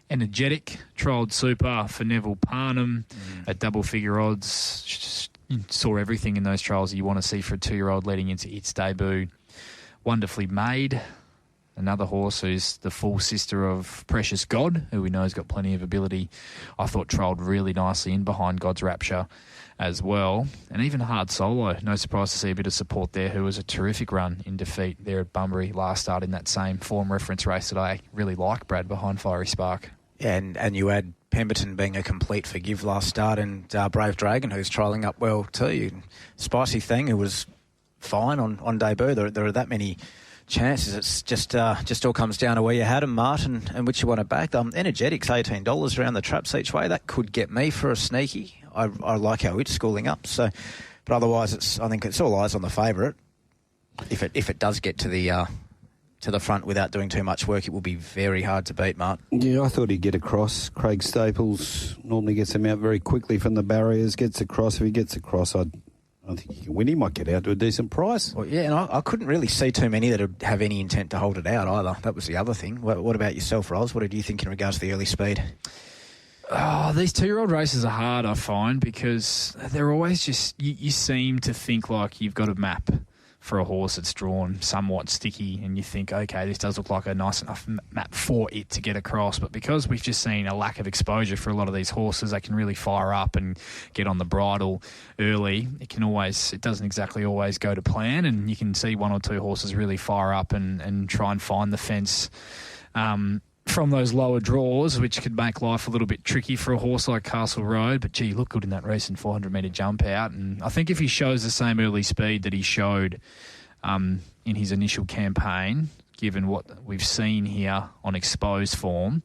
Speaker 3: Energetic, trialled super for Neville Parnham at double figure odds. Just saw everything in those trials you want to see for a 2-year-old leading into its debut. Wonderfully Made. Another horse who's the full sister of Precious God, who we know has got plenty of ability. I thought trialled really nicely in behind God's Rapture as well. And even Hard Solo, no surprise to see a bit of support there, who was a terrific run in defeat there at Bunbury last start in that same form reference race that I really like, Brad, behind Fiery Spark.
Speaker 7: Yeah, and you had Pemberton being a complete forgive last start, and Brave Dragon, who's trialling up well too. Spicy Thing, who was fine on debut. There are that many chances. It's just all comes down to where you had them, Martin, and which you want to back. Energetic's $18 around the traps each way. That could get me for a sneaky. I like how it's schooling up. So, but otherwise, I think it's all eyes on the favourite. If it does get to the front without doing too much work, it will be very hard to beat, Mark.
Speaker 2: Yeah, I thought he'd get across. Craig Staples normally gets him out very quickly from the barriers, gets across. If he gets across, I think he can win. He might get out to a decent price.
Speaker 7: Well, yeah, and I couldn't really see too many that would have any intent to hold it out either. That was the other thing. What about yourself, Ros? What did you think in regards to the early speed?
Speaker 3: Oh, these 2-year-old races are hard, I find, because they're always just... You seem to think like you've got a map for a horse that's drawn somewhat sticky, and you think, okay, this does look like a nice enough map for it to get across. But because we've just seen a lack of exposure for a lot of these horses, they can really fire up and get on the bridle early. It doesn't exactly always go to plan, and you can see 1 or 2 horses really fire up and try and find the fence from those lower draws, which could make life a little bit tricky for a horse like Castle Road. But, gee, look good in that recent 400-metre jump out. And I think if he shows the same early speed that he showed in his initial campaign, given what we've seen here on exposed form,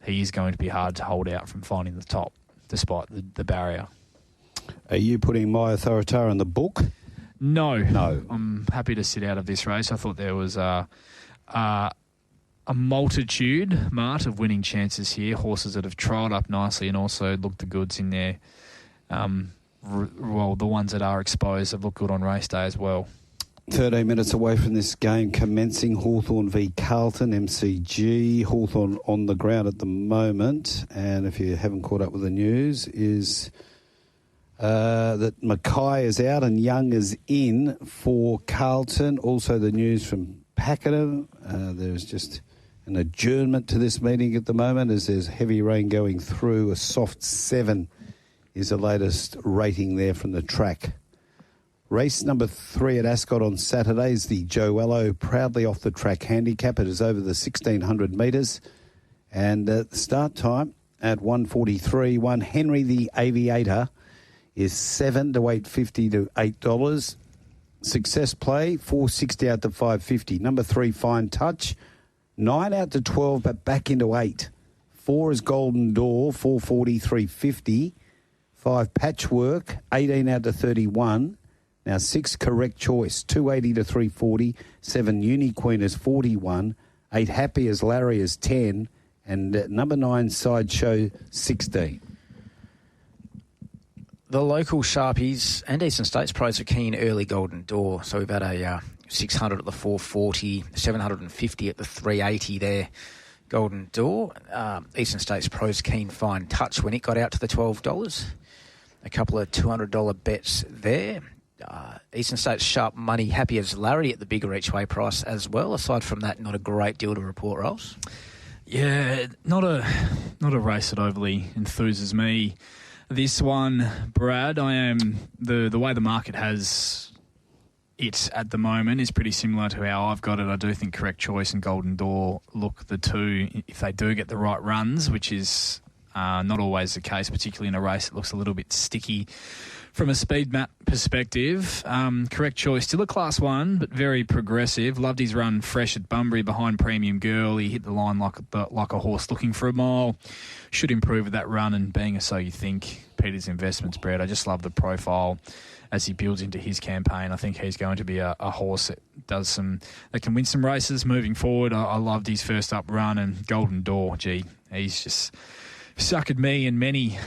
Speaker 3: he is going to be hard to hold out from finding the top, despite the barrier.
Speaker 2: Are you putting My Authoritar in the book?
Speaker 3: No. I'm happy to sit out of this race. I thought there was a multitude, Mart, of winning chances here. Horses that have trialled up nicely and also looked the goods in there. The ones that are exposed have looked good on race day as well.
Speaker 2: 13 minutes away from this game commencing. Hawthorn v Carlton, MCG. Hawthorn on the ground at the moment. And if you haven't caught up with the news, is that Mackay is out and Young is in for Carlton. Also the news from Pakenham. There's just an adjournment to this meeting at the moment as there's heavy rain going through. A soft 7 is the latest rating there from the track. Race number 3 at Ascot on Saturday is the Joello Proudly Off the Track Handicap. It is over the 1,600 metres. And the start time at 1:43, one Henry the Aviator is $7 to $8.50 to $8. Success Play, $4.60 out to $5.50. Number 3, Fine Touch, $9 out to $12, but back into $8. 4 is Golden Door, 440, 350. 5 Patchwork, 18 out to 31. Now 6 Correct Choice, 280 to 340. 7 Uni Queen is 41. 8 Happy as Larry is 10. And number 9 Sideshow, 16.
Speaker 7: The local Sharpies and Eastern States pros are keen early Golden Door. So we've had a 600 at the 440, 750 at the 380 there. Golden Door. Eastern States pros keen fine touch when it got out to the $12. A couple of $200 bets there. Eastern States Sharp Money Happy as Larry at the bigger each way price as well. Aside from that, not a great deal to report, Rolls.
Speaker 3: Yeah, not a race that overly enthuses me. This one, Brad, I am the way the market has it at the moment is pretty similar to how I've got it. I do think Correct Choice and Golden Door look the two, if they do get the right runs, which is not always the case, particularly in a race that looks a little bit sticky from a speed map perspective. Correct Choice, still a Class 1, but very progressive. Loved his run fresh at Bunbury behind Premium Girl. He hit the line like a horse looking for a mile. Should improve with that run, and being a So You Think, Peter's investments, Brad. I just love the profile as he builds into his campaign. I think he's going to be a horse that can win some races moving forward. I loved his first up run, and Golden Door, he's just suckered me and many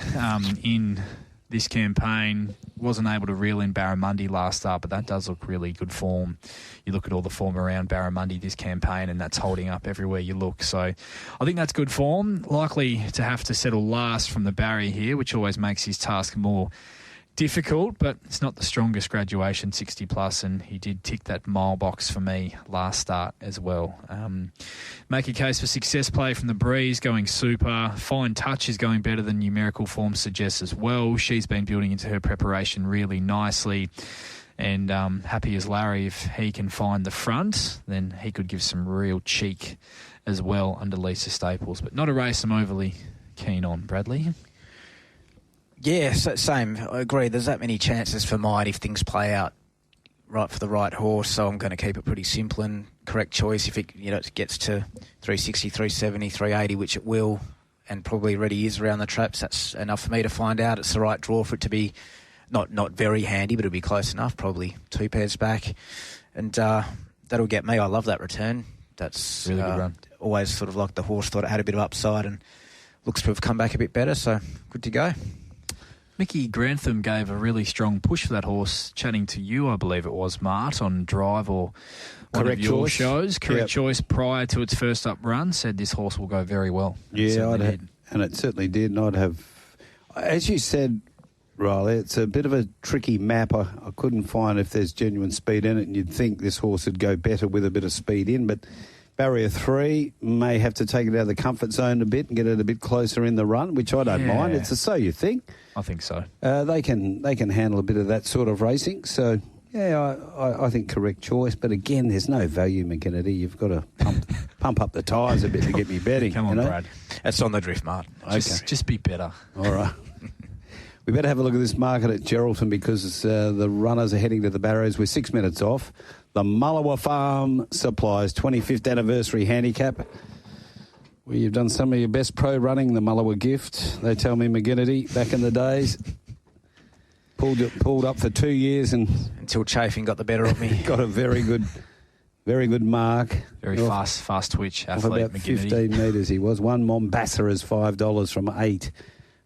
Speaker 3: in this campaign. Wasn't able to reel in Barramundi last start, but that does look really good form. You look at all the form around Barramundi this campaign, and that's holding up everywhere you look. So I think that's good form. Likely to have to settle last from the barrier here, which always makes his task more difficult, but it's not the strongest graduation, 60 plus, and he did tick that mile box for me last start as well. Make a case for success play from the Breeze, going super. Fine Touch is going better than numerical form suggests as well. She's been building into her preparation really nicely. And Happy as Larry, if he can find the front, then he could give some real cheek as well under Lisa Staples. But not a race I'm overly keen on, Bradley.
Speaker 7: Yeah, same. I agree. There's that many chances for Might if things play out right for the right horse, so I'm going to keep it pretty simple and Correct Choice. If it gets to 360, 370, 380, which it will, and probably already is around the traps, that's enough for me to find out it's the right draw for it to be not very handy, but it'll be close enough, probably 2 pairs back. And that'll get me. I love that return. That's
Speaker 3: really good run.
Speaker 7: Always sort of like the horse, thought it had a bit of upside and looks to have come back a bit better, so good to go.
Speaker 3: Mickey Grantham gave a really strong push for that horse, chatting to you, I believe it was, Mart, on Drive or one
Speaker 2: Correct
Speaker 3: of your
Speaker 2: Choice.
Speaker 3: shows. Correct Choice, prior to its first up run, said this horse will go very well.
Speaker 2: Yeah, and it certainly did. And I'd have, as you said, Riley, it's a bit of a tricky map. I couldn't find if there's genuine speed in it, and you'd think this horse would go better with a bit of speed in, but Barrier 3 may have to take it out of the comfort zone a bit and get it a bit closer in the run, which I don't mind. It's a So You Think.
Speaker 3: I think so.
Speaker 2: They can handle a bit of that sort of racing. So, yeah, I think Correct Choice. But again, there's no value, McGinnity. You've got to pump up the tyres a bit to get me betting.
Speaker 3: Come on, Brad.
Speaker 7: That's on the drift, Mart.
Speaker 3: Just be better.
Speaker 2: All right. We better have a look at this market at Geraldton because the runners are heading to the barriers. We're 6 minutes off. The Mullawa Farm Supplies 25th anniversary handicap. Well, you've done some of your best pro running, the Mullawa Gift. They tell me, McGinnity, back in the days. Pulled up for 2 years and
Speaker 7: until chafing got the better of me.
Speaker 2: Got a very good mark.
Speaker 3: Very fast twitch athlete,
Speaker 2: about
Speaker 3: McGinnity.
Speaker 2: 15 metres he was. One Mombasa is $5 from 8.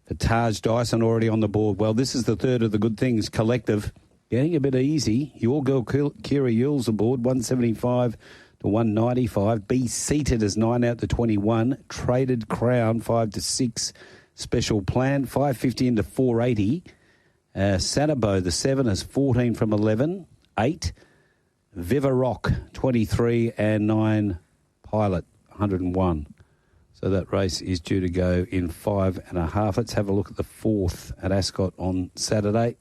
Speaker 2: For Taj Dyson already on the board. Well, this is the third of the good things collective. Getting a bit easy. Your girl Kira Yule's aboard, 175 to 195. Be Seated is 9 out to 21. Traded Crown, 5 to 6. Special Plan, 550 into 480. Sanabo, the 7 is 14 from 11. 8. Viva Rock, 23 and 9. Pilot, 101. So that race is due to go in 5.5. Let's have a look at the 4th at Ascot on Saturday.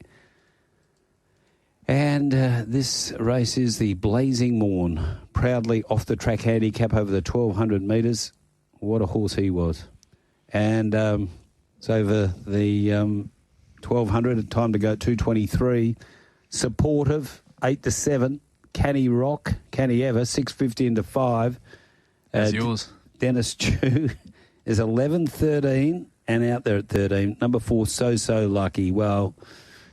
Speaker 2: And this race is the Blazing Morn, proudly off the track handicap over the 1,200 metres. What a horse he was. And it's over the 1,200, time to go 2:23. Supportive, 8 to 7. Can he rock? Can he ever? 650 into 5.
Speaker 3: That's yours.
Speaker 2: Dennis Chu There's 11, 13, and out there at 13. Number 4, So Lucky. Well,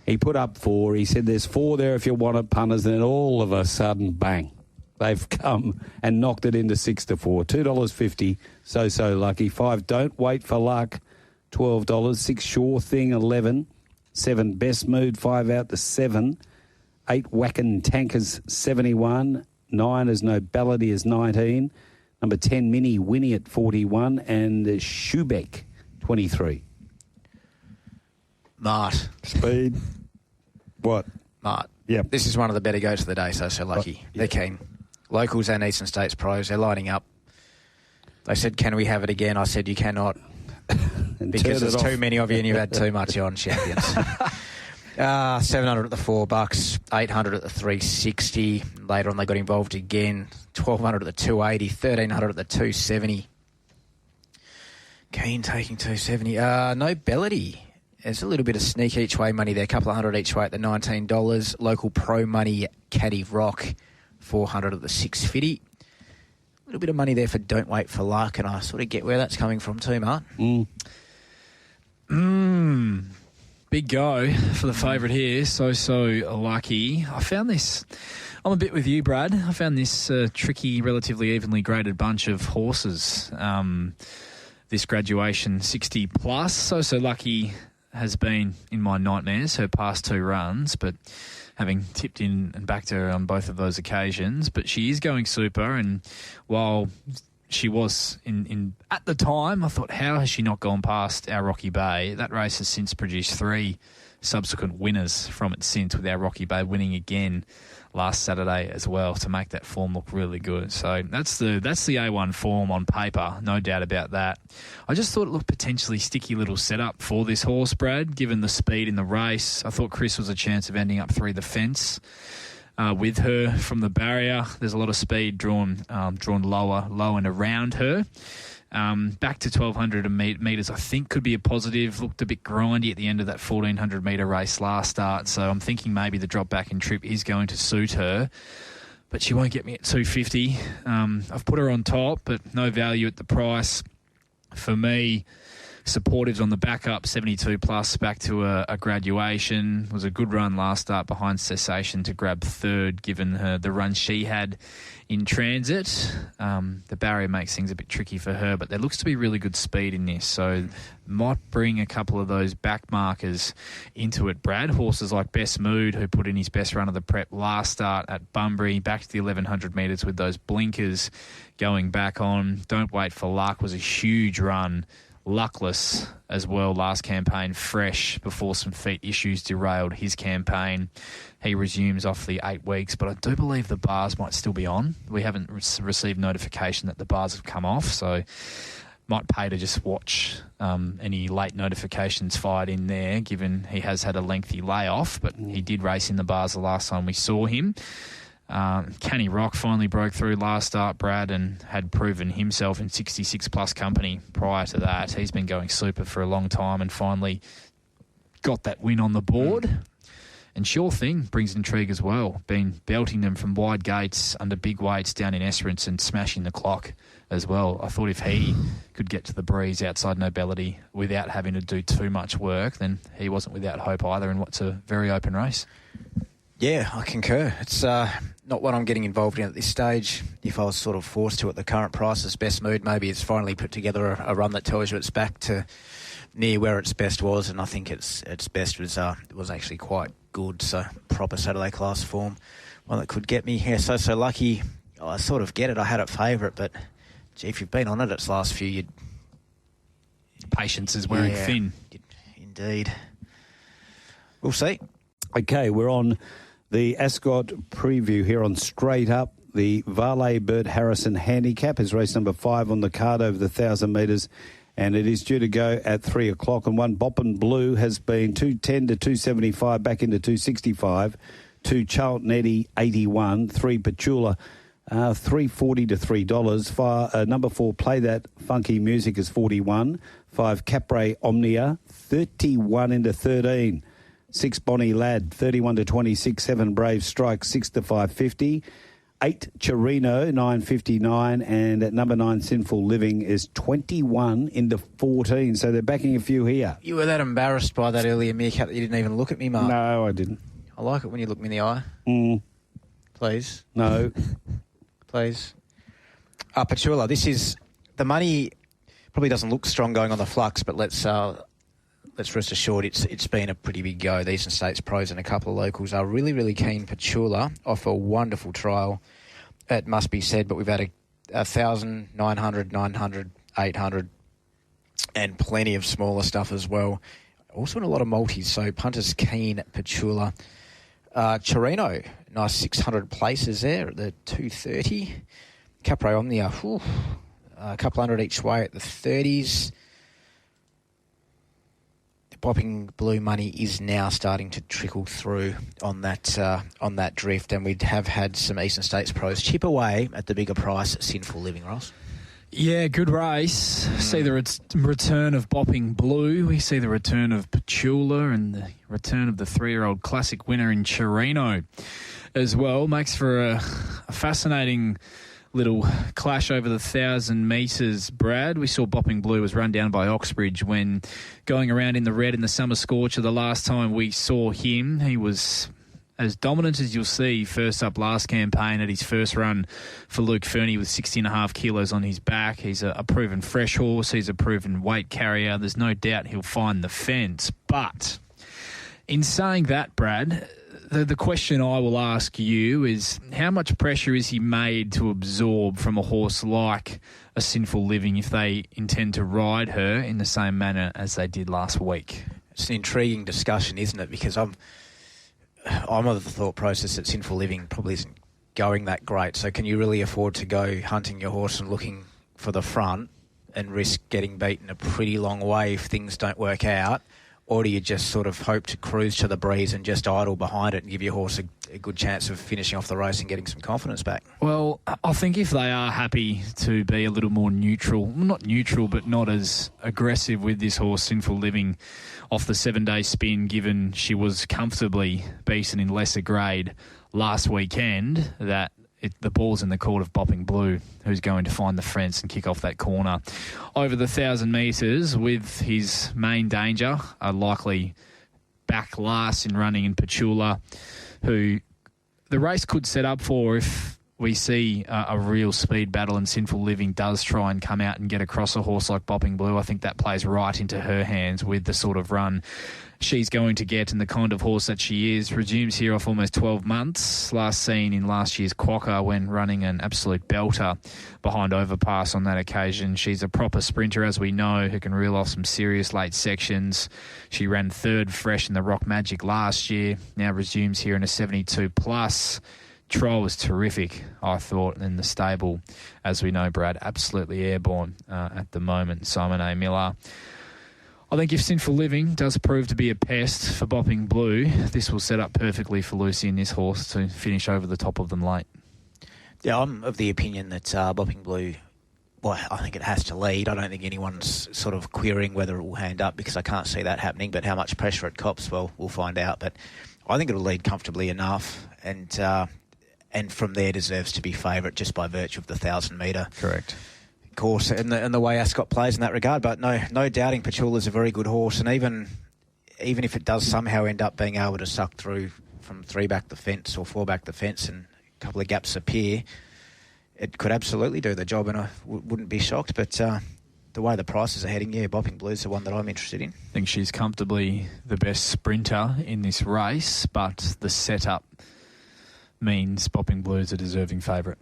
Speaker 2: he put up 4. He said there's 4 there if you want it, punters. And then all of a sudden, bang, they've come and knocked it into 6-4. $2.50, So Lucky. 5, Don't Wait for Luck, $12. 6, Sure Thing, 11. 7, Best Mood, 5 out to 7. 8, Whackin' Tankers, 71. 9 is Nobility is 19. Number 10, Mini Winnie at 41. And Schubeck, 23.
Speaker 7: Mart.
Speaker 2: Speed. What?
Speaker 7: Mart.
Speaker 2: Yep.
Speaker 7: This is one of the better goes of the day, So Lucky.
Speaker 2: Oh, yeah.
Speaker 7: They're keen. Locals and Eastern States pros, they're lining up. They said, can we have it again? I said, you cannot. Because there's too many of you and you've had too much on champions. 700 at the $4, 800 at the 360. Later on, they got involved again. 1200 at the 280, 1300 at the 270. Keen taking 270. Nobility. There's a little bit of sneak each way money there. A couple of hundred each way at the $19. Local pro money, Caddy Rock, 400 at the 650. A little bit of money there for Don't Wait for Luck, and I sort of get where that's coming from too, Mark.
Speaker 3: Big go for the favourite here, So Lucky. I found this, I'm a bit with you, Brad. I found this tricky, relatively evenly graded bunch of horses. This graduation 60 plus. So Lucky has been in my nightmares, her past 2 runs, but having tipped in and backed her on both of those occasions. But she is going super, and while she was in at the time, I thought, how has she not gone past our Rocky Bay? That race has since produced 3 subsequent winners from it since, with our Rocky Bay winning again last Saturday as well to make that form look really good. So that's the A1 form on paper, no doubt about that. I just thought it looked potentially sticky little setup for this horse, Brad, given the speed in the race. I thought Chris was a chance of ending up 3 the fence. With her from the barrier, there's a lot of speed drawn low and around her. Back to 1,200 metres, I think could be a positive. Looked a bit grindy at the end of that 1,400 metre race last start, so I'm thinking maybe the drop back in trip is going to suit her. But she won't get me at 250. I've put her on top, but no value at the price. For me, supportives on the backup, 72 plus, back to a graduation. Was a good run last start behind Cessation to grab 3rd, given the run she had in transit. The barrier makes things a bit tricky for her, but there looks to be really good speed in this, so might bring a couple of those back markers into it, Brad. Horses like Best Mood, who put in his best run of the prep last start at Bunbury, back to the 1,100 metres with those blinkers going back on. Don't Wait for Luck was a huge run. Luckless as well last campaign, fresh before some feet issues derailed his campaign. He resumes off the 8 weeks, but I do believe the bars might still be on. We haven't received notification that the bars have come off, so might pay to just watch any late notifications fired in there, given he has had a lengthy layoff, but he did race in the bars the last time we saw him. Canny Rock finally broke through last start, Brad, and had proven himself in 66 plus company prior to that. He's been going super for a long time and finally got that win on the board. And Sure Thing brings intrigue as well. Been belting them from wide gates under big weights down in Esperance and smashing the clock as well. I thought if he could get to the breeze outside Nobility without having to do too much work, then he wasn't without hope either in what's a very open race.
Speaker 7: Yeah, I concur. It's not what I'm getting involved in at this stage. If I was sort of forced to at the current prices, Best Mood, maybe it's finally put together a run that tells you it's back to near where its best was, and I think its best was actually quite good. So proper Saturday class form, one that could get me here. So Lucky. I sort of get it. I had it favourite, but gee, if you've been on it its last few,
Speaker 3: patience is wearing thin.
Speaker 7: Indeed. We'll see.
Speaker 2: Okay, we're on the Ascot preview here on Straight Up. The Varley Bert Harrison handicap is race number 5 on the card over the 1,000 metres, and it is due to go at 3 o'clock. And 1 Boppin' Blue has been 210 to 275, back into 265. 2 Charlton Eddy, 81. 3 Petula, $3.40 to $3. Number 4 Play That Funky Music is 41. 5 Capray Omnia, 31 into 13. 6 Bonnie Ladd, 31 to 26. 7 Brave Strike, 6 to 550. 8, Chirino, 9.59, and at number 9, Sinful Living, is 21 into 14. So they're backing a few here.
Speaker 7: You were that embarrassed by that earlier meerkat that you didn't even look at me, Mark.
Speaker 2: No, I didn't.
Speaker 7: I like it when you look me in the eye. Please.
Speaker 2: No.
Speaker 7: Please. Petula, this is... The money probably doesn't look strong going on the flux, but let's rest assured it's been a pretty big go. The Eastern States pros and a couple of locals are really, really keen. Petula off a wonderful trial, it must be said, but we've had 1,000, 900, 900, 800, and plenty of smaller stuff as well. Also in a lot of multis, so punters keen. Petula. Chirino, nice 600 places there at the 230. Capra Omnia, a couple hundred each way at the 30s. The Bopping Blue money is now starting to trickle through on that drift, and we have had some Eastern States pros chip away at the bigger price. Sinful Living, Ross.
Speaker 3: Yeah, good race. See the return of Bopping Blue. We see the return of Petula and the return of the 3-year-old classic winner in Chirino as well. Makes for a fascinating little clash over the 1,000 metres, Brad. We saw Bopping Blue was run down by Oxbridge when going around in the red in the summer scorcher. The last time we saw him, he was as dominant as you'll see first up last campaign at his first run for Luke Fernie with 60.5 kilos on his back. He's a proven fresh horse. He's a proven weight carrier. There's no doubt he'll find the fence. But in saying that, Brad, the question I will ask you is how much pressure is he made to absorb from a horse like a Sinful Living if they intend to ride her in the same manner as they did last week?
Speaker 7: It's an intriguing discussion, isn't it? Because I'm of the thought process that Sinful Living probably isn't going that great. So can you really afford to go hunting your horse and looking for the front and risk getting beaten a pretty long way if things don't work out? Or do you just sort of hope to cruise to the breeze and just idle behind it and give your horse a good chance of finishing off the race and getting some confidence back?
Speaker 3: Well, I think if they are happy to be a little more neutral, not neutral, but not as aggressive with this horse, Sinful Living, off the 7-day spin, given she was comfortably beaten in lesser grade last weekend, that the ball's in the court of Bopping Blue, who's going to find the fence and kick off that corner. Over the 1,000 metres, with his main danger, a likely back last in running in Petula, who the race could set up for if we see a real speed battle and Sinful Living does try and come out and get across a horse like Bopping Blue. I think that plays right into her hands with the sort of run she's going to get and the kind of horse that she is. Resumes here off almost 12 months. Last seen in last year's Quokka when running an absolute belter behind Overpass on that occasion. She's a proper sprinter, as we know, who can reel off some serious late sections. She ran third fresh in the Rock Magic last year. Now resumes here in a 72 plus. Trial was terrific, I thought, in the stable. As we know, Brad, absolutely airborne at the moment. Simon A. Miller. I think if Sinful Living does prove to be a pest for Bopping Blue, this will set up perfectly for Lucy and this horse to finish over the top of them late.
Speaker 7: Yeah, I'm of the opinion that Bopping Blue, well, I think it has to lead. I don't think anyone's sort of querying whether it will hand up because I can't see that happening, but how much pressure it cops, well, we'll find out. But I think it'll lead comfortably enough and from there deserves to be favourite just by virtue of the 1,000-metre.
Speaker 3: Correct.
Speaker 7: Course and the way Ascot plays in that regard, but no doubting Petula's a very good horse, and even if it does somehow end up being able to suck through from 3 back the fence or 4 back the fence and a couple of gaps appear, it could absolutely do the job, and I wouldn't be shocked. But the way the prices are heading, yeah, Bopping Blue's the one that I'm interested in.
Speaker 3: I think she's comfortably the best sprinter in this race, but the setup means Bopping Blue's a deserving favourite.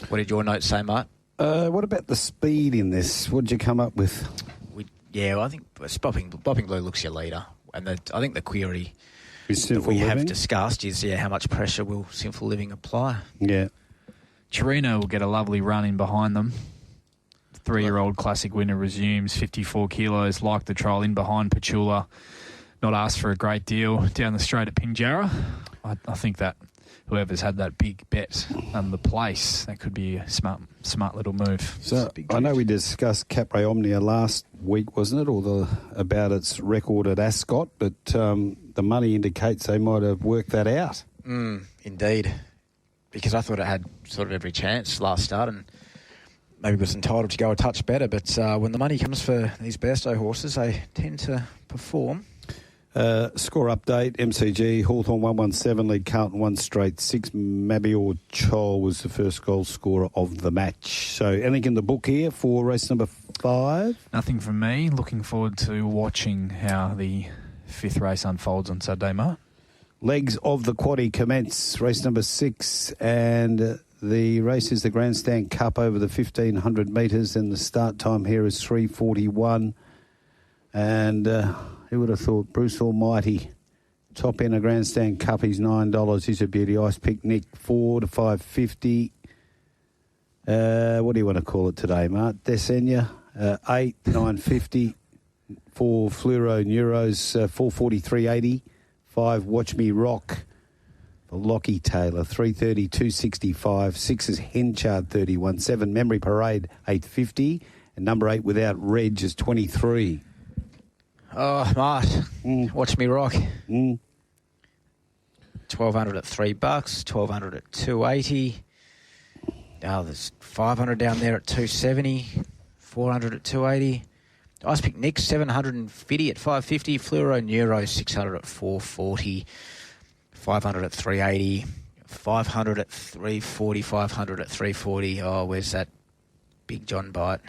Speaker 7: What did your notes say, Mark?
Speaker 2: What about the speed in this? What did you come up with?
Speaker 7: I think Bopping Blue looks your leader. And I think the query that we have discussed is, how much pressure will Sinful Living apply?
Speaker 2: Yeah.
Speaker 3: Chirino will get a lovely run in behind them. 3-year-old classic winner resumes, 54 kilos, like the trial in behind Petula. Not asked for a great deal down the straight at Pinjarra. I think that whoever's had that big bet on the place, that could be a smart little move.
Speaker 2: So I know we discussed Capra Omnia last week, wasn't it, or about its record at Ascot, but the money indicates they might have worked that out.
Speaker 7: Indeed. because I thought it had sort of every chance last start and maybe was entitled to go a touch better. But when the money comes for these Bairstow horses, they tend to perform.
Speaker 2: Score update, MCG, Hawthorn 117, lead Carlton 1 straight 6. Mabior Chol was the first goal scorer of the match. So anything in the book here for race number 5?
Speaker 3: Nothing from me. Looking forward to watching how the 5th race unfolds on Saturday, Mark.
Speaker 2: Legs of the quaddie commence, race number 6, and the race is the Grandstand Cup over the 1,500 metres, and the start time here is 3:41. And who would have thought Bruce Almighty, top end of Grandstand Cup, he's $9. He's a beauty. Ice Picnic, 4 to 5.50. What do you want to call it today, Mark? Desenia, 8, 9.50. 4 Fluoro Neuros, 4.43.80. 5 Watch Me Rock for Lockie Taylor, 3.30, 2.65. 6 is Henchard, 31. 7 Memory Parade, 8.50. And number 8 Without Reg is 23.
Speaker 7: Oh, Mart, Watch Me Rock. 1,200 at $3, 1,200 at $2.80. Oh, there's 500 down there at $2.70, 400 at $2.80. Ice Picnic 750 at $5.50. Fluoro Neuro 600 at $4.40, 500 at $3.80, 500 at $3.40, 500 at $3.40. Oh, where's that Big John bite?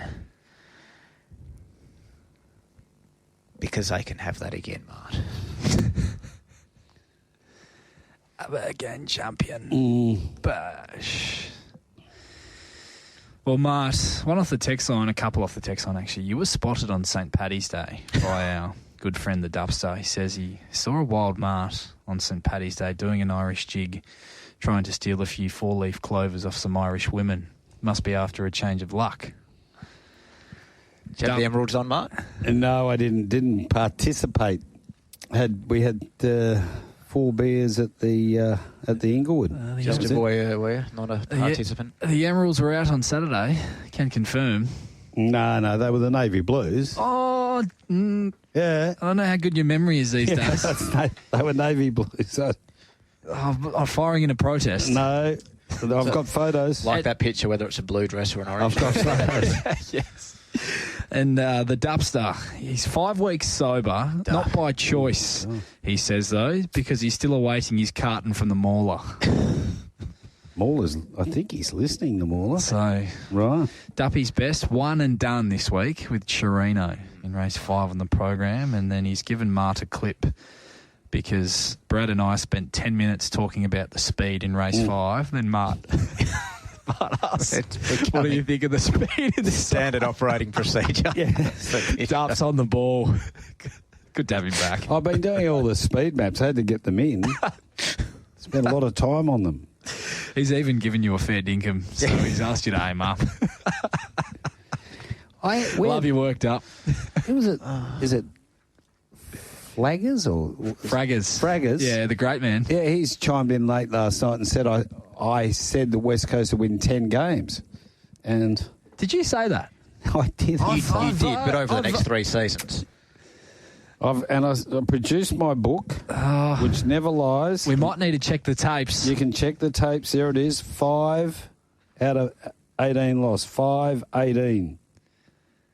Speaker 7: Because they can have that again, Mart.
Speaker 3: Again, champion. Bash. Well, Mart, one off the text line, a couple off the text line actually. You were spotted on St. Paddy's Day by our good friend the Dubster. He says he saw a wild Mart on St. Paddy's Day doing an Irish jig, trying to steal a few 4-leaf clovers off some Irish women. Must be after a change of luck.
Speaker 7: Did you have the emeralds on, Mark?
Speaker 2: No, I didn't participate. We had 4 beers at the Inglewood.
Speaker 7: Just a boy, were you? Not a participant?
Speaker 3: The emeralds were out on Saturday. Can confirm.
Speaker 2: No, they were the Navy Blues.
Speaker 3: Oh,
Speaker 2: yeah.
Speaker 3: I don't know how good your memory is these days.
Speaker 2: They were Navy Blues.
Speaker 3: I'm firing in a protest.
Speaker 2: No, I've got photos.
Speaker 7: Like that picture, whether it's a blue dress or an orange.
Speaker 2: I've got photos.
Speaker 3: Yes. And the Dubster, he's 5 weeks sober, not by choice, he says, though, because he's still awaiting his carton from the Mauler.
Speaker 2: Mauler's, I think he's listening to Mauler.
Speaker 3: So,
Speaker 2: right.
Speaker 3: Duppy's best, 1 and done this week with Chirino in race 5 on the program, and then he's given Mart a clip because Brad and I spent 10 minutes talking about the speed in race 5, then Mart... What do you think of the speed in this
Speaker 7: standard operating procedure?
Speaker 2: Yeah.
Speaker 3: Dubs on the ball. Good to have him back.
Speaker 2: I've been doing all the speed maps. I had to get them in. Spent a lot of time on them.
Speaker 3: He's even given you a fair dinkum, so he's asked you to aim up. Love you worked up.
Speaker 2: Who was it? Is it Flaggers or
Speaker 3: Fraggers?
Speaker 2: Fraggers.
Speaker 3: Yeah, the great man.
Speaker 2: Yeah, he's chimed in late last night and said I said the West Coast would win 10 games. And
Speaker 3: did you say that?
Speaker 2: I did.
Speaker 7: You did, but over the next 3 seasons.
Speaker 2: I produced my book, which never lies.
Speaker 3: We might need to check the tapes.
Speaker 2: You can check the tapes. There it is. 5 out of 18 lost. 5-18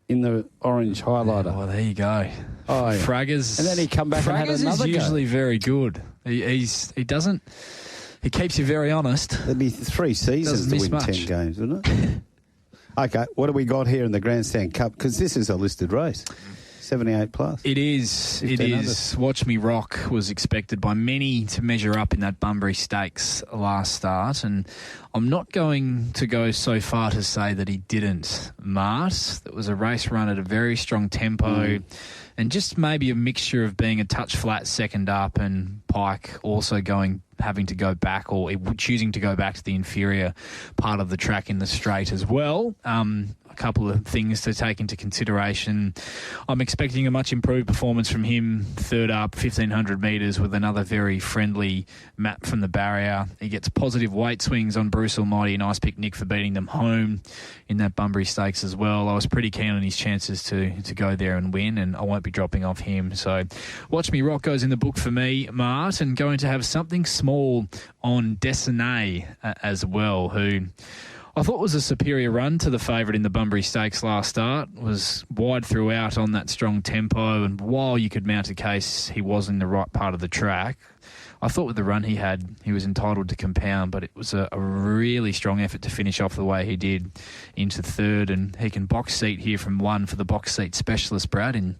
Speaker 2: in the orange highlighter.
Speaker 3: Oh, there you go.
Speaker 2: Oh, yeah.
Speaker 3: Fraggers.
Speaker 2: And then he come back and had another
Speaker 3: is usually very good. He doesn't... He keeps you very honest.
Speaker 2: There'd be 3 seasons to win 10 games, wouldn't it? Okay, what do we got here in the Grandstand Cup? Because this is a listed race. 78 plus.
Speaker 3: It is. It is. Watch Me Rock was expected by many to measure up in that Bunbury Stakes last start, and I'm not going to go so far to say that he didn't. Mart, that was a race run at a very strong tempo, and just maybe a mixture of being a touch flat second up and Pike also having to go back or choosing to go back to the inferior part of the track in the straight as well. A couple of things to take into consideration. I'm expecting a much improved performance from him, third up, 1,500 metres with another very friendly map from the barrier. He gets positive weight swings on Bruce Almighty and Ice Picnic for beating them home in that Bunbury Stakes as well. I was pretty keen on his chances to go there and win, and I won't be dropping off him. So Watch Me Rock goes in the book for me, Mart. Mart, and going to have something small on Destinée as well, who I thought was a superior run to the favourite in the Bunbury Stakes last start. Was wide throughout on that strong tempo, and while you could mount a case he was in the right part of the track, I thought with the run he had, he was entitled to compound, but it was a really strong effort to finish off the way he did into third, and he can box seat here from 1 for the box seat specialist, Brad, in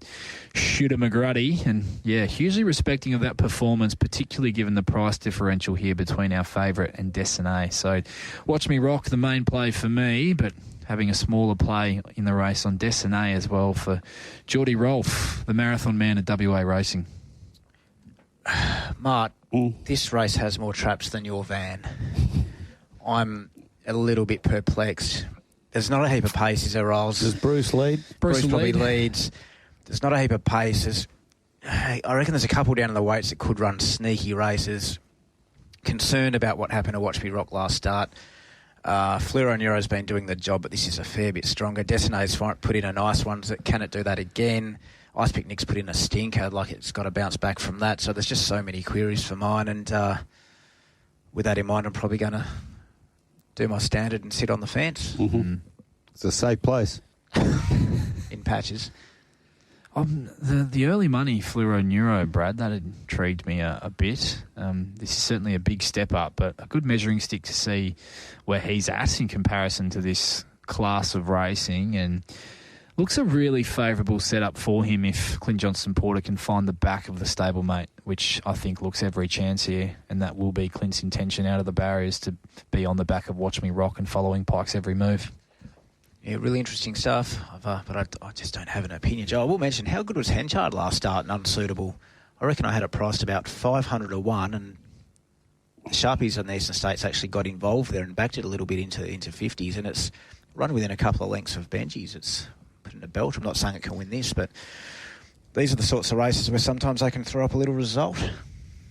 Speaker 3: Shooter McGinnity. And, yeah, hugely respecting of that performance, particularly given the price differential here between our favourite and Destinée. So Watch Me Rock, the main play for me, but having a smaller play in the race on Destinée as well for Geordie Rolfe, the marathon man at WA Racing.
Speaker 7: Mart, this race has more traps than your van. I'm a little bit perplexed. There's not a heap of pace, is there, Rolls?
Speaker 2: Does Bruce lead?
Speaker 7: Bruce probably leads. There's not a heap of pace. I reckon there's a couple down in the weights that could run sneaky races. Concerned about what happened to Watch Me Rock last start. Fluoro Neuro's been doing the job, but this is a fair bit stronger. Destiné's put in a nice one. Can it do that again? Ice Picnic's put in a stinker, like it's got to bounce back from that. So there's just so many queries for mine. And with that in mind, I'm probably going to do my standard and sit on the fence.
Speaker 2: Mm-hmm. It's a safe place.
Speaker 7: In patches.
Speaker 3: The early money Fluoro Neuro, Brad, that intrigued me a bit. This is certainly a big step up, but a good measuring stick to see where he's at in comparison to this class of racing, and looks a really favourable setup for him if Clint Johnston-Porter can find the back of the stablemate, which I think looks every chance here, and that will be Clint's intention out of the barriers, to be on the back of Watch Me Rock and following Pike's every move.
Speaker 7: Yeah, really interesting stuff, but I just don't have an opinion. Joe, I will mention, how good was Henchard last start and unsuitable? I reckon I had it priced about 500 to 1, and the Sharpies on the Eastern States actually got involved there and backed it a little bit into 50s, and it's run within a couple of lengths of Benji's. It's put in a belt. I'm not saying it can win this, but these are the sorts of races where sometimes they can throw up a little result.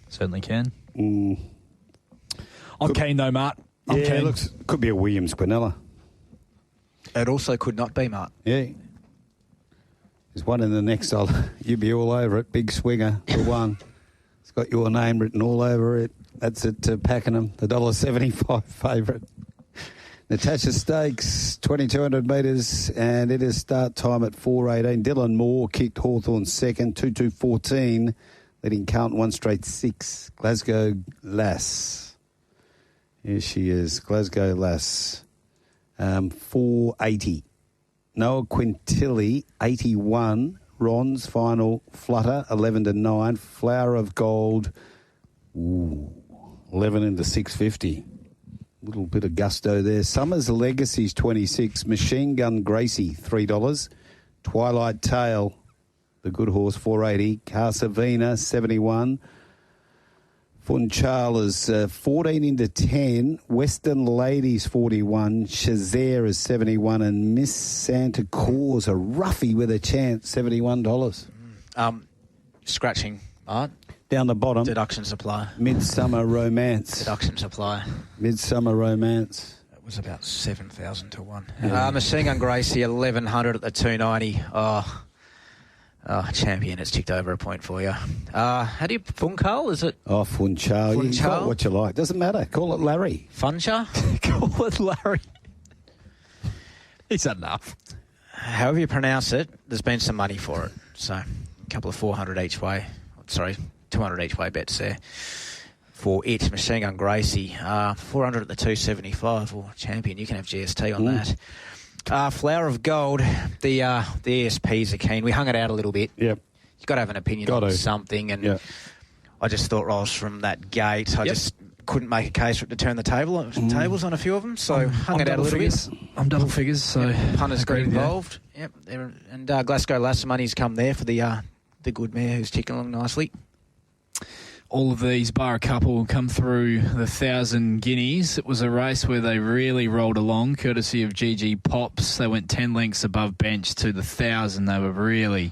Speaker 3: Certainly can. I'm keen though, Mart. I'm keen.
Speaker 2: Could be a Williams Quinella.
Speaker 7: It also could not be, Mart.
Speaker 2: Yeah. There's one in the next. You'd be all over it. Big swinger for one. It's got your name written all over it. That's at Pakenham, the $1.75 favourite. Natasha Stakes, 2,200 metres, and it is start time at 4:18. Dylan Moore kicked Hawthorn second, 2:2.14, leading Carlton 1 straight 6. Glasgow Lass. Here she is, Glasgow Lass. 480. Noah Quintilli, 81. Ron's final flutter, 11 to 9. Flower of Gold, 11 into 650. Little bit of gusto there. Summers Legacy's 26. Machine Gun Gracie, $3. Twilight Tale, the good horse, 480. Carsavina, 71. Funchala's 14 into 10. Western Ladies, 41. Shazare is 71. And Miss Santa Claus, a roughie with a chance, $71.
Speaker 7: Scratching, Art.
Speaker 2: Down the bottom.
Speaker 7: Deduction supply.
Speaker 2: Midsummer Romance.
Speaker 7: Deduction supply.
Speaker 2: Midsummer Romance.
Speaker 7: That was about 7,000 to 1.
Speaker 2: Yeah.
Speaker 7: Machine Gun Gracie, 1,100 at the 290. Champion, it's ticked over a point for you. How do you... Funchal, is it?
Speaker 2: Oh, Funchal. You can call it what you like. Doesn't matter. Call it Larry.
Speaker 7: Funcha?
Speaker 3: Call it Larry. Is that enough?
Speaker 7: However you pronounce it, there's been some money for it. So, a couple of 400 each way. Sorry, 200 each way bets there. For it, Machine Gun Gracie, 400 at the 275. Well, Champion, you can have GST on that. Flower of Gold, the ESPs are keen. We hung it out a little bit.
Speaker 2: Yep.
Speaker 7: You've got to have an opinion on something. And I just thought, Rolls, from that gate, I just couldn't make a case for it to turn the tables on a few of them. So hung it out a little bit.
Speaker 3: I'm double figures, so
Speaker 7: punters got involved. Yep. And Glasgow Lass money's come there for the good mare who's ticking along nicely.
Speaker 3: All of these, bar a couple, come through the 1,000 guineas. It was a race where they really rolled along, courtesy of GG Pops. They went 10 lengths above bench to the 1,000. They were really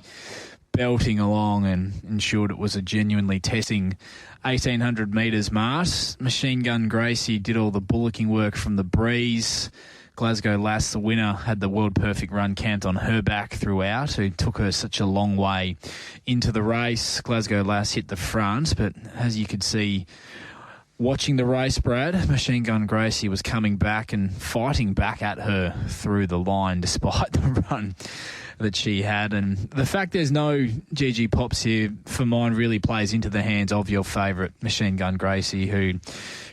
Speaker 3: belting along and ensured it was a genuinely testing 1,800 metres, Mart. Machine Gun Gracie did all the bullocking work from the breeze. Glasgow Lass, the winner, had the world perfect run camped on her back throughout, who took her such a long way into the race. Glasgow Lass hit the front, but as you could see watching the race, Brad, Machine Gun Gracie was coming back and fighting back at her through the line despite the run that she had. And the fact there's no GG Pops here, for mine, really plays into the hands of your favourite, Machine Gun Gracie, who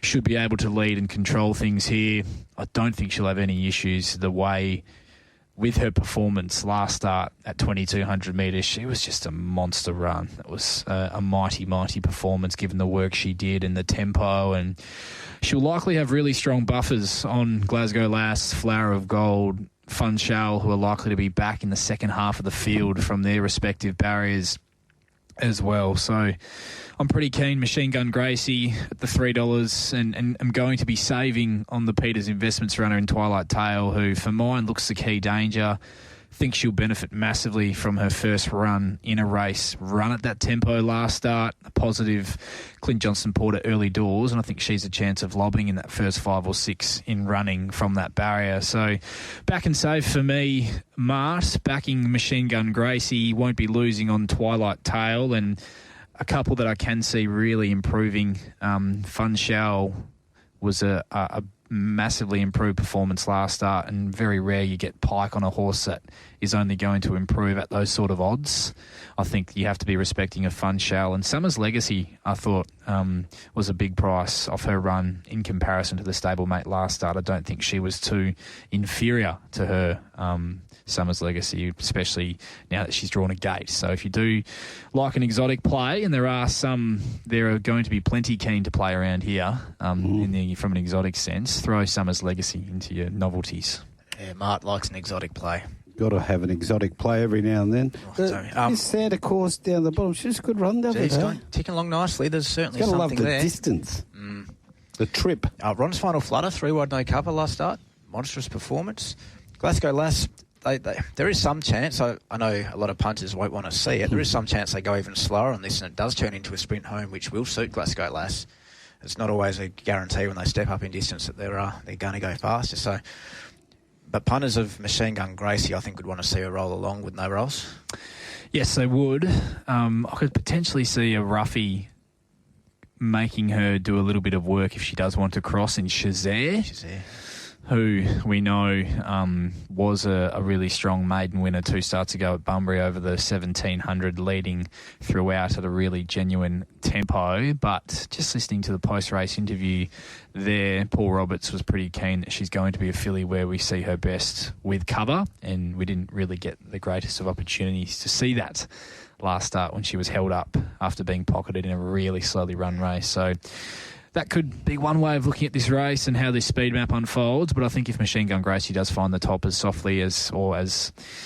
Speaker 3: should be able to lead and control things here. I don't think she'll have any issues the way with her performance last start at 2,200 metres. She was just a monster run. It was a mighty, mighty performance given the work she did and the tempo. And she'll likely have really strong buffers on Glasgow Lass, Flower of Gold, Fun Shell, who are likely to be back in the second half of the field from their respective barriers as well. So I'm pretty keen Machine Gun Gracie at the $3, and I'm going to be saving on the Peters Investments runner in Twilight Tale, who for mine looks the key danger. Think she'll benefit massively from her first run in a race. Run at that tempo last start, a positive Clint Johnson Porter early doors, and I think she's a chance of lobbing in that first 5 or 6 in running from that barrier. So back and save for me, Mart, backing Machine Gun Gracie, won't be losing on Twilight Tale, and a couple that I can see really improving. Fun Shell was a massively improved performance last start, and very rare you get Pike on a horse that is only going to improve at those sort of odds. I think you have to be respecting a Fun Shell. And Summer's Legacy, I thought, was a big price off her run in comparison to the stablemate last start. I don't think she was too inferior to her Summer's Legacy, especially now that she's drawn a gate. So if you do like an exotic play, and there are going to be plenty keen to play around here from an exotic sense, throw Summer's Legacy into your novelties.
Speaker 7: Yeah, Mart likes an exotic play.
Speaker 2: Got to have an exotic play every now and then. This Santa Claus down the bottom, she's a good run, doesn't it?
Speaker 7: She's ticking along nicely. There's certainly something there.
Speaker 2: Gotta love the distance. The trip.
Speaker 7: Ron's Final Flutter, 3 wide no cover last start. Monstrous performance. Glasgow Lass, there is some chance, I know a lot of punters won't want to see it, there is some chance they go even slower on this and it does turn into a sprint home, which will suit Glasgow Lass. It's not always a guarantee when they step up in distance that they're going to go faster. So, but punters of Machine Gun Gracie, I think, would want to see her roll along with no rolls.
Speaker 3: Yes, they would. I could potentially see a roughie making her do a little bit of work if she does want to cross in Shazare, who we know was a really strong maiden winner 2 starts ago at Bunbury over the 1,700, leading throughout at a really genuine tempo. But just listening to the post-race interview there, Paul Roberts was pretty keen that she's going to be a filly where we see her best with cover, and we didn't really get the greatest of opportunities to see that last start when she was held up after being pocketed in a really slowly run race. So that could be one way of looking at this race and how this speed map unfolds. But I think if Machine Gun Gracie does find the top as softly as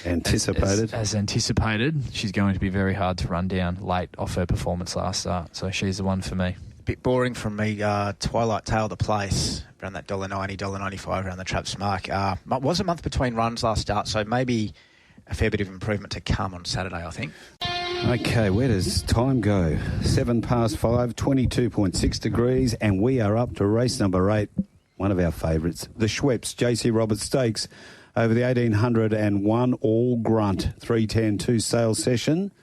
Speaker 3: anticipated, she's going to be very hard to run down late off her performance last start. So she's the one for me.
Speaker 7: A bit boring from me. Twilight Tale, the place around that $1.90, $1.95 around the traps mark. Was a month between runs last start, so maybe a fair bit of improvement to come on Saturday, I think.
Speaker 2: Okay, where does time go? 5:07, 22.6 degrees, and we are up to race number 8, one of our favourites, the Schweppes J.C. Roberts Stakes, over the 1,801 all grunt, 3:10 sales session,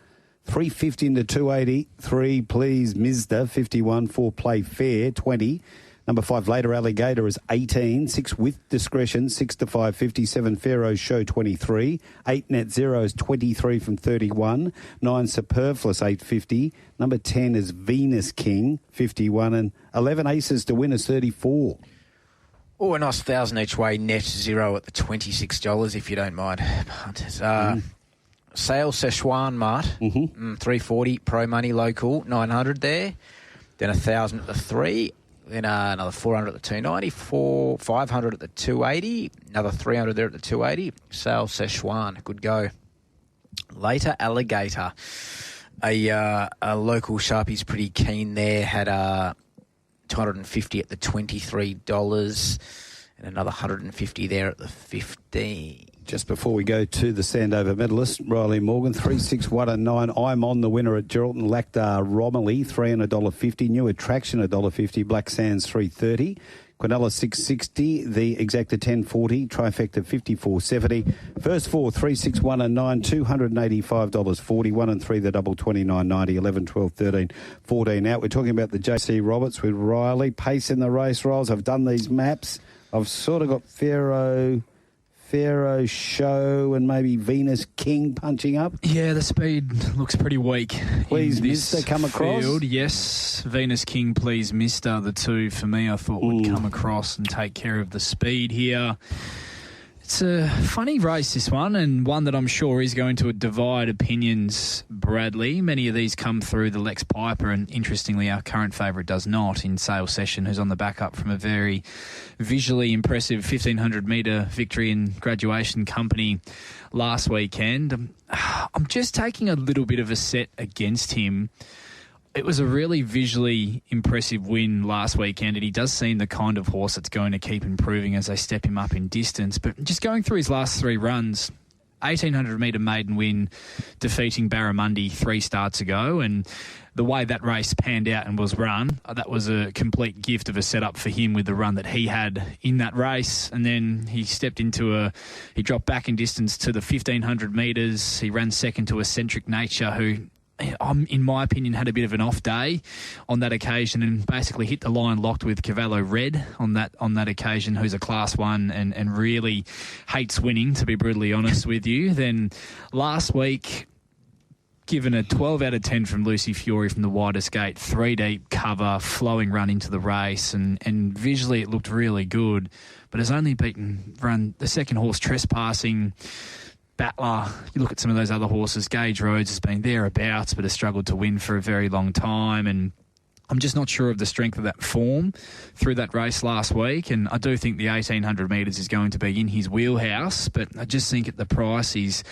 Speaker 2: 350 into 280, 3 please Mizda, 51, 4 play fair, 20. Number 5, Later Alligator is 18. 6 with discretion, 6 to 550. 7 Pharaoh's Show, 23. 8 Net Zero is 23 from 31. 9 Superfluous, 850. Number 10 is Venus King, 51. And 11 Aces to win is 34.
Speaker 7: Oh, a nice 1,000 each way, Net Zero at the $26, if you don't mind. Sale Szechuan, Mart. 340, Pro Money Local, 900 there. Then 1,000 at the 3. Then another 400 at the 290, 500 at the 280, another 300 there at the 280. Sale Szechuan, good go. Later Alligator, a local sharpie's pretty keen there, had 250 at the $23 and another 150 there at the 15.
Speaker 2: Just before we go to the Sandover medalist, Rylie Morgan, 36109. I'm on the winner at Geraldton. Lactar Romilly, $300.50. New Attraction, $1.50. Black Sands, $3.30. Quinella 660, the exacta 1040, trifecta 5470. First four 3, 6, 1 and 9, $285.40. 1 and 3 the double 29.90, 11, 12, 13, 14 out. We're talking about the J.C. Roberts with Rylie. Pace in the race, Rolls. I've done these maps. I've sort of got Pharaoh Show and maybe Venus King punching up.
Speaker 3: Yeah, the speed looks pretty weak.
Speaker 2: Please, Mister, come across.
Speaker 3: Field. Yes, Venus King, Please, Mister. The two for me, I thought would come across and take care of the speed here. It's a funny race, this one, and one that I'm sure is going to divide opinions, Bradley. Many of these come through the Lex Piper, and interestingly, our current favourite does not in Sale Session, who's on the back up from a very visually impressive 1,500-metre victory in Graduation Company last weekend. I'm just taking a little bit of a set against him. It was a really visually impressive win last weekend, and he does seem the kind of horse that's going to keep improving as they step him up in distance. But just going through his last three runs, 1,800-metre maiden win, defeating Barramundi 3 starts ago, and the way that race panned out and was run, that was a complete gift of a setup for him with the run that he had in that race. And then he he dropped back in distance to the 1,500 metres. He ran second to Eccentric Nature, who, in my opinion, had a bit of an off day on that occasion and basically hit the line locked with Cavallo Red on that occasion, who's a Class 1 and really hates winning, to be brutally honest with you. Then last week, given a 12 out of 10 from Lucy Fury from the widest gate, 3 deep cover, flowing run into the race, and visually it looked really good, but has only run the second horse Trespassing, Battler. You look at some of those other horses, Gage Rhodes has been thereabouts but has struggled to win for a very long time, and I'm just not sure of the strength of that form through that race last week, and I do think the 1,800 metres is going to be in his wheelhouse, but I just think at the price he's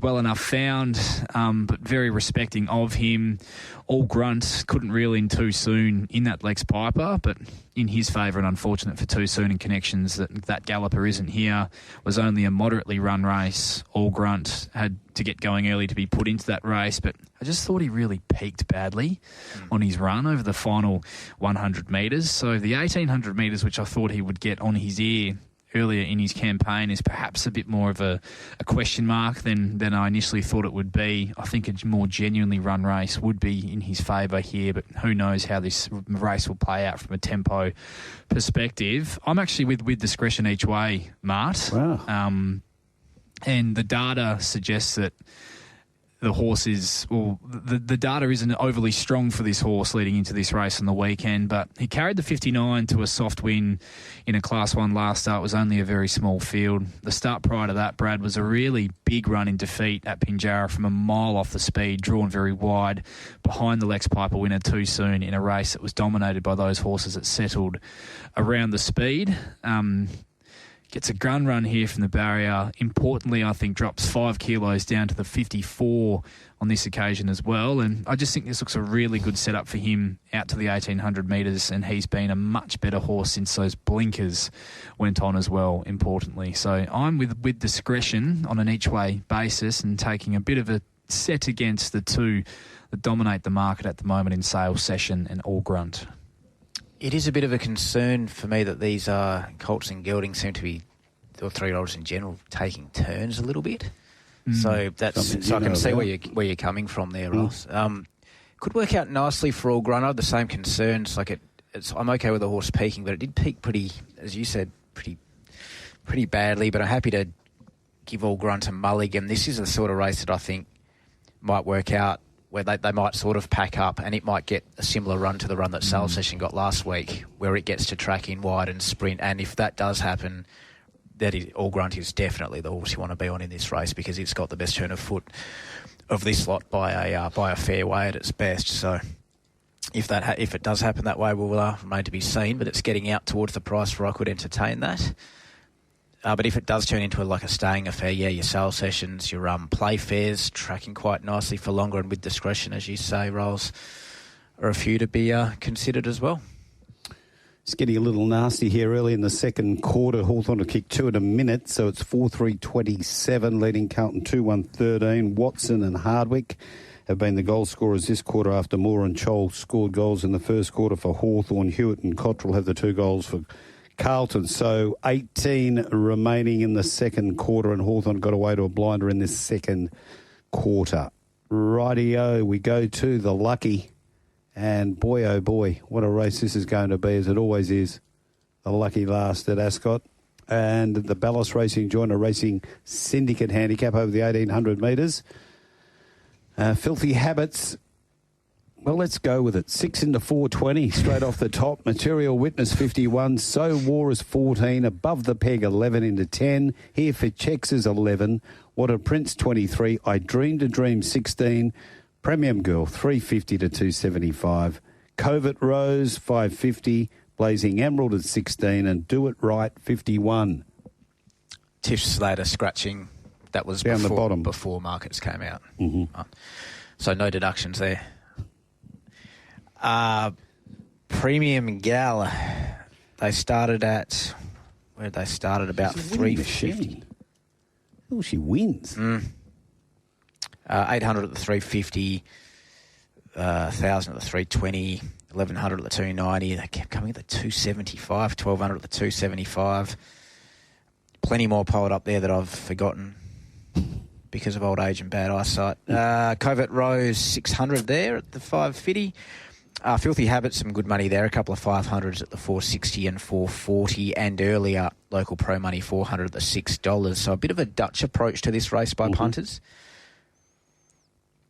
Speaker 3: well enough found, but very respecting of him. All Grunt couldn't reel in too soon in that Lex Piper, but in his favour and unfortunate for too soon in connections that galloper isn't here. Was only a moderately run race. All Grunt had to get going early to be put into that race, but I just thought he really peaked badly on his run over the final 100 metres. So the 1,800 metres, which I thought he would get on his ear earlier in his campaign, is perhaps a bit more of a question mark than I initially thought it would be. I think a more genuinely run race would be in his favour here, but who knows how this race will play out from a tempo perspective. I'm actually with discretion each way, Mart.
Speaker 2: Wow.
Speaker 3: And the data suggests that the horse is, well, the data isn't overly strong for this horse leading into this race on the weekend, but he carried the 59 to a soft win in a Class 1 last start. It was only a very small field. The start prior to that, Brad, was a really big run in defeat at Pinjarra from a mile off the speed, drawn very wide behind the Lex Piper winner too soon in a race that was dominated by those horses that settled around the speed. Gets a gun run here from the barrier. Importantly, I think drops 5 kilos down to the 54 on this occasion as well. And I just think this looks a really good setup for him out to the 1,800 metres, and he's been a much better horse since those blinkers went on as well, importantly. So I'm with discretion on an each-way basis and taking a bit of a set against the two that dominate the market at the moment in Sale Session and All Grunt.
Speaker 7: It is a bit of a concern for me that these Colts and Geldings seem to be, or 3-year-olds in general, taking turns a little bit. So that's I can see where you're coming from there, Ross. Could work out nicely for All Grunt. I have the same concerns. I'm okay with the horse peaking, but it did peak pretty, as you said, pretty badly. But I'm happy to give All Grunt a mulligan. This is the sort of race that I think might work out, where they might sort of pack up, and it might get a similar run to the run that Sale Session got last week, where it gets to track in wide and sprint. And if that does happen, All Grunt is definitely the horse you want to be on in this race, because it's got the best turn of foot of this lot by a fair way at its best. So if it does happen that way, will remain to be seen. But it's getting out towards the price where I could entertain that. But if it does turn into a staying affair, your Sale Sessions, your play fairs, tracking quite nicely for longer and with discretion, as you say, Rolls, are a few to be considered as well.
Speaker 2: It's getting a little nasty here early in the second quarter. Hawthorn will kick 2 in a minute, so it's 4-3-27, leading Carlton 2-1-13. Watson and Hardwick have been the goal scorers this quarter after Moore and Chol scored goals in the first quarter for Hawthorn. Hewitt and Cottrell have the 2 goals for Carlton. So 18 remaining in the second quarter, and Hawthorn got away to a blinder in this second quarter. Rightio, we go to the Lucky. And boy, oh boy, what a race this is going to be, as it always is. The Lucky last at Ascot. And the Ballas Racing Joiner Racing Syndicate Handicap over the 1,800 metres. Filthy Habits. Well, let's go with it. 6 into 420, straight off the top. Material Witness 51. So War is 14. Above the Peg 11 into 10. Here for Checks is 11. What a Prince 23. I Dreamed a Dream 16. Premium Girl 350 to 275. Covert Rose 550. Blazing Emerald at 16. And Do It Right 51.
Speaker 7: Tish Slater scratching. That was
Speaker 2: down the bottom
Speaker 7: before markets came out.
Speaker 2: Mm-hmm.
Speaker 7: So no deductions there. Premium Gal, they started at, where did they start at? About 350.
Speaker 2: Oh, she wins.
Speaker 7: 800 at the 350, 1,000 at the 320, 1,100 at the 290. They kept coming at the 275, 1,200 at the 275. Plenty more piled up there that I've forgotten because of old age and bad eyesight. Covert Rose 600 there at the 550. Filthy Habits, some good money there. A couple of 500s at the 460 and 440, and earlier local pro money 400 at the $6. So a bit of a Dutch approach to this race by punters.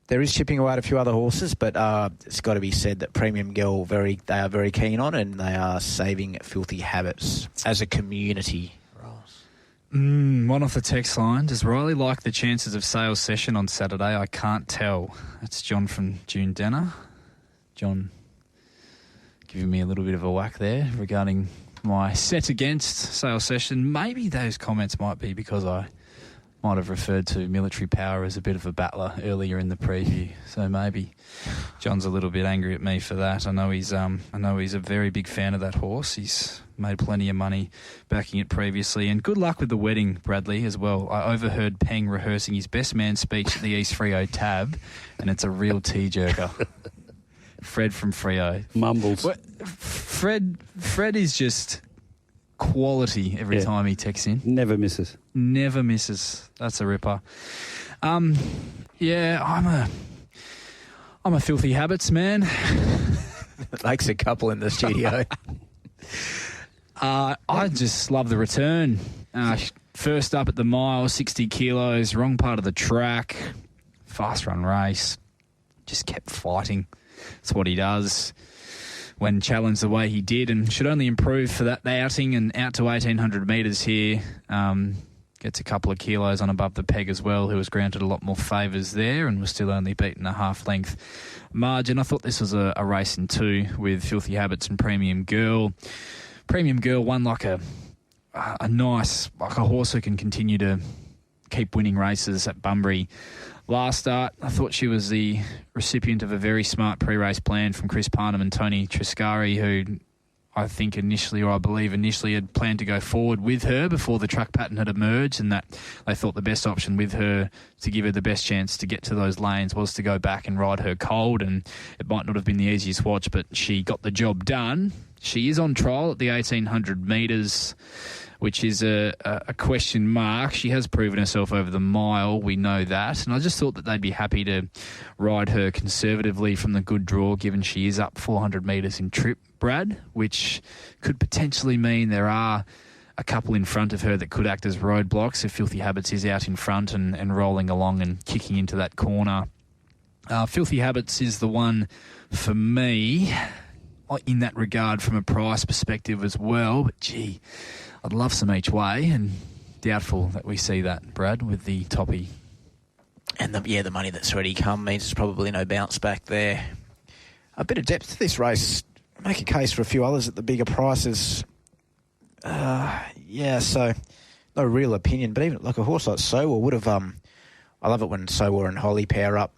Speaker 7: There is chipping away at a few other horses, but it's got to be said that Premium Girl they are very keen on, and they are saving Filthy Habits as a community.
Speaker 3: One off the text line. Does Rylie like the chances of sales session on Saturday? I can't tell. That's John from June Denner. John giving me a little bit of a whack there regarding my set against sales session. Maybe those comments might be because I might have referred to Military Power as a bit of a battler earlier in the preview. So maybe John's a little bit angry at me for that. I know he's a very big fan of that horse. He's made plenty of money backing it previously. And good luck with the wedding, Bradley, as well. I overheard Peng rehearsing his best man speech at the East Freo tab, and it's a real tearjerker. Fred from Freo.
Speaker 2: Mumbles.
Speaker 3: Well, Fred is just quality every time he texts in.
Speaker 2: Never misses.
Speaker 3: Never misses. That's a ripper. Yeah, I'm a Filthy Habits man.
Speaker 7: Makes a couple in the studio.
Speaker 3: I just love the return. First up at the mile, 60 kilos, wrong part of the track, fast run race. Just kept fighting. That's what he does when challenged the way he did, and should only improve for that outing and out to 1,800 metres here. Gets a couple of kilos on above the Peg as well, who was granted a lot more favours there and was still only beaten a half-length margin. I thought this was a race in two with Filthy Habits and Premium Girl. Premium Girl won like a nice, like a horse who can continue to keep winning races at Bunbury. Last start, I thought she was the recipient of a very smart pre-race plan from Chris Parnham and Tony Triscari, who I believe initially had planned to go forward with her before the track pattern had emerged, and that they thought the best option with her to give her the best chance to get to those lanes was to go back and ride her cold, and it might not have been the easiest watch, but she got the job done. She is on trial at the 1,800 metres, which is a question mark. She has proven herself over the mile, we know that. And I just thought that they'd be happy to ride her conservatively from the good draw, given she is up 400 metres in trip, Brad, which could potentially mean there are a couple in front of her that could act as roadblocks if Filthy Habits is out in front and rolling along and kicking into that corner. Filthy Habits is the one for me in that regard from a price perspective as well. But, gee, I'd love some each way, and doubtful that we see that, Brad, with the toppy.
Speaker 7: And the money that's already come means there's probably no bounce back there. A bit of depth to this race. Make a case for a few others at the bigger prices. So no real opinion, but even like a horse like Sowar would have... I love it when Sowar and Holly pair up.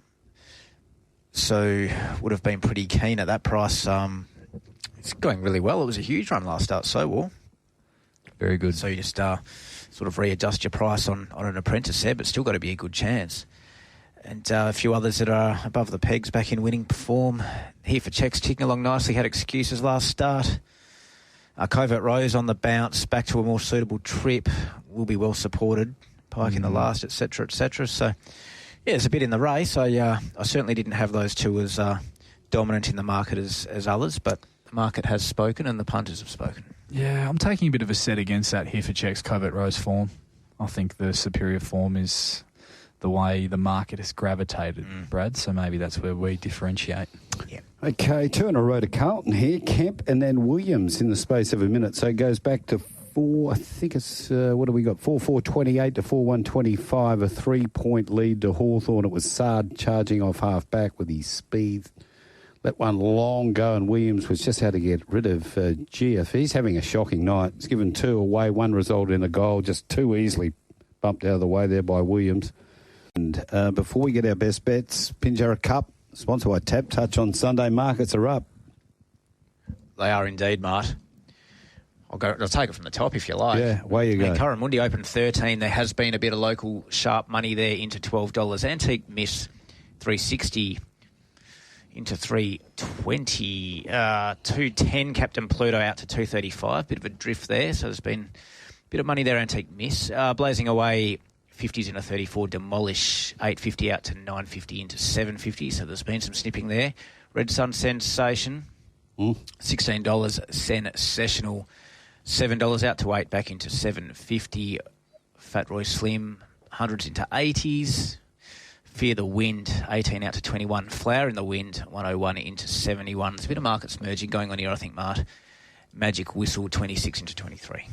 Speaker 7: So would have been pretty keen at that price. It's going really well. It was a huge run last start, Sowar.
Speaker 3: Very good.
Speaker 7: So you just sort of readjust your price on an apprentice there, but still got to be a good chance. And a few others that are above the pegs back in winning form. Here for Checks, ticking along nicely. Had excuses last start. Covert Rose on the bounce, back to a more suitable trip, will be well supported. Pike in the last, etc., etc. So, yeah, there's a bit in the race. I certainly didn't have those two as dominant in the market as others, but the market has spoken and the punters have spoken.
Speaker 3: Yeah, I'm taking a bit of a set against that here for Check's Covert Rose form. I think the superior form is the way the market has gravitated, Brad, so maybe that's where we differentiate.
Speaker 7: Yeah.
Speaker 2: Okay, 2 in a row to Carlton here. Kemp and then Williams in the space of a minute. So it goes back to 4, I think it's, what have we got? 4-4-28 to 4-1-25, a 3-point lead to Hawthorn. It was Sard charging off half back with his speed. Let one long go, and Williams was just how to get rid of GF. He's having a shocking night. He's given 2 away, 1 result in a goal, just too easily bumped out of the way there by Williams. And before we get our best bets, Pinjarra Cup, sponsored by Tap Touch on Sunday. Markets are up.
Speaker 7: They are indeed, Mart. I'll take it from the top if you like.
Speaker 2: Yeah, away you go.
Speaker 7: Curramundi opened 13. There has been a bit of local sharp money there into $12. Antique Miss 360 into 320. 210 Captain Pluto out to 235. Bit of a drift there, so there's been a bit of money there. Antique Miss blazing away. 50s into 34, Demolish 850 out to 950 into 750. So there's been some snipping there. Red Sun Sensation, $16. Sensational, $7 out to 8 back into 750. Fat Roy Slim, 100s into 80s. Fear the Wind, 18 out to 21. Flower in the Wind, 101 into 71. There's a bit of market smurging going on here, I think, Mart. Magic Whistle, 26 into 23.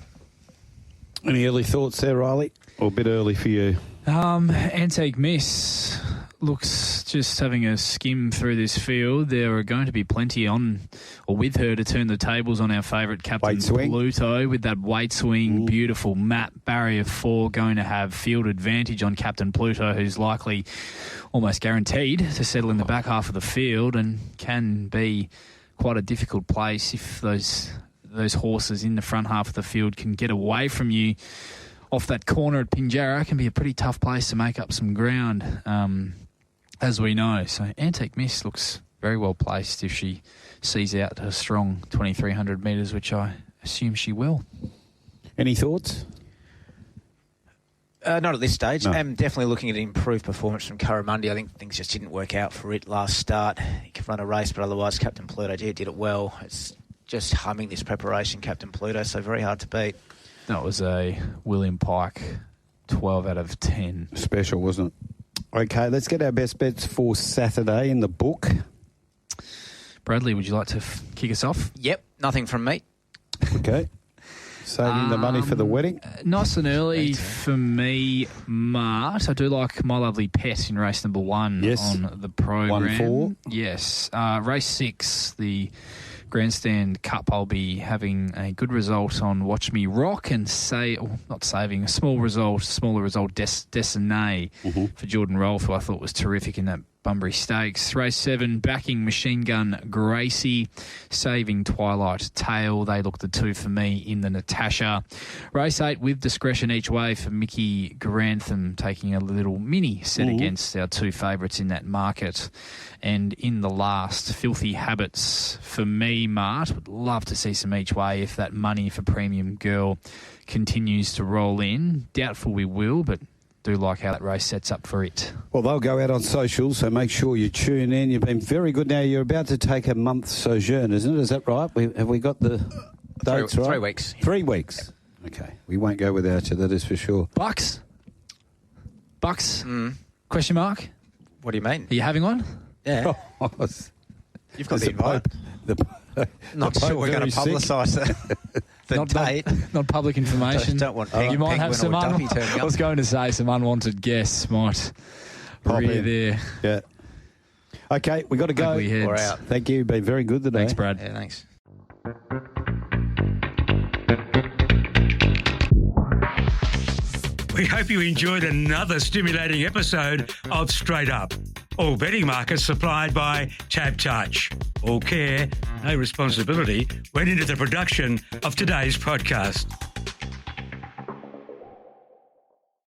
Speaker 2: Any early thoughts there, Riley? Or a bit early for you?
Speaker 3: Antique Miss looks just having a skim through this field. There are going to be plenty on or with her to turn the tables on our favourite Captain Pluto with that weight swing. Beautiful map. Barrier 4 going to have field advantage on Captain Pluto, who's likely almost guaranteed to settle in the back half of the field and can be quite a difficult place if those horses in the front half of the field can get away from you off that corner at Pinjarra. It can be a pretty tough place to make up some ground, as we know. So Antique Miss looks very well placed if she sees out a strong 2,300 metres, which I assume she will.
Speaker 2: Any thoughts?
Speaker 7: Not at this stage.
Speaker 2: No.
Speaker 7: I'm definitely looking at an improved performance from Curramundi. I think things just didn't work out for it last start. He could run a race, but otherwise Captain Pluto did it well. It's just humming this preparation, Captain Pluto, so very hard to beat.
Speaker 3: That was a William Pike 12 out of 10.
Speaker 2: Special, wasn't it? Okay, let's get our best bets for Saturday in the book.
Speaker 3: Bradley, would you like to kick us off?
Speaker 7: Yep, nothing from me.
Speaker 2: Okay. Saving the money for the wedding.
Speaker 3: Nice and early for me, Mart. I do like My Lovely Pet in race number 1 on the program.
Speaker 2: 1-4.
Speaker 3: Yes. Race 6, the Grandstand Cup, I'll be having a good result on Watch Me Rock and a smaller result, Destiny for Jordan Rolfe, who I thought was terrific in that Bunbury Stakes. Race 7, backing Machine Gun Gracie, Saving Twilight Tale. They look the 2 for me in the Natasha. Race 8, with discretion each way for Mickey Grantham, taking a little mini set against our 2 favourites in that market. And in the last, Filthy Habits for me, Mart. Would love to see some each way if that money for Premium Girl continues to roll in. Doubtful we will, but do like how that race sets up for it.
Speaker 2: Well, they'll go out on socials, so make sure you tune in. You've been very good. Now, you're about to take a month sojourn, isn't it? Is that right? Have we got the dates right?
Speaker 7: 3 weeks.
Speaker 2: 3 weeks. Okay. We won't go without you, that is for sure.
Speaker 3: Bucks? Question mark?
Speaker 7: What do you mean?
Speaker 3: Are you having one?
Speaker 7: Yeah. You've got the invite. Not sure we're going to publicise the date.
Speaker 3: Not public information.
Speaker 7: Don't want
Speaker 3: you might have some
Speaker 7: Duffy turning up.
Speaker 3: I was going to say some unwanted guests might rear there.
Speaker 2: Yeah. Okay, we got to go.
Speaker 7: We're out.
Speaker 2: Thank you. You've been very good today.
Speaker 3: Thanks, Brad.
Speaker 7: Yeah, thanks.
Speaker 1: We hope you enjoyed another stimulating episode of Straight Up. All betting markets supplied by Tab Touch. All care, no responsibility went into the production of today's podcast.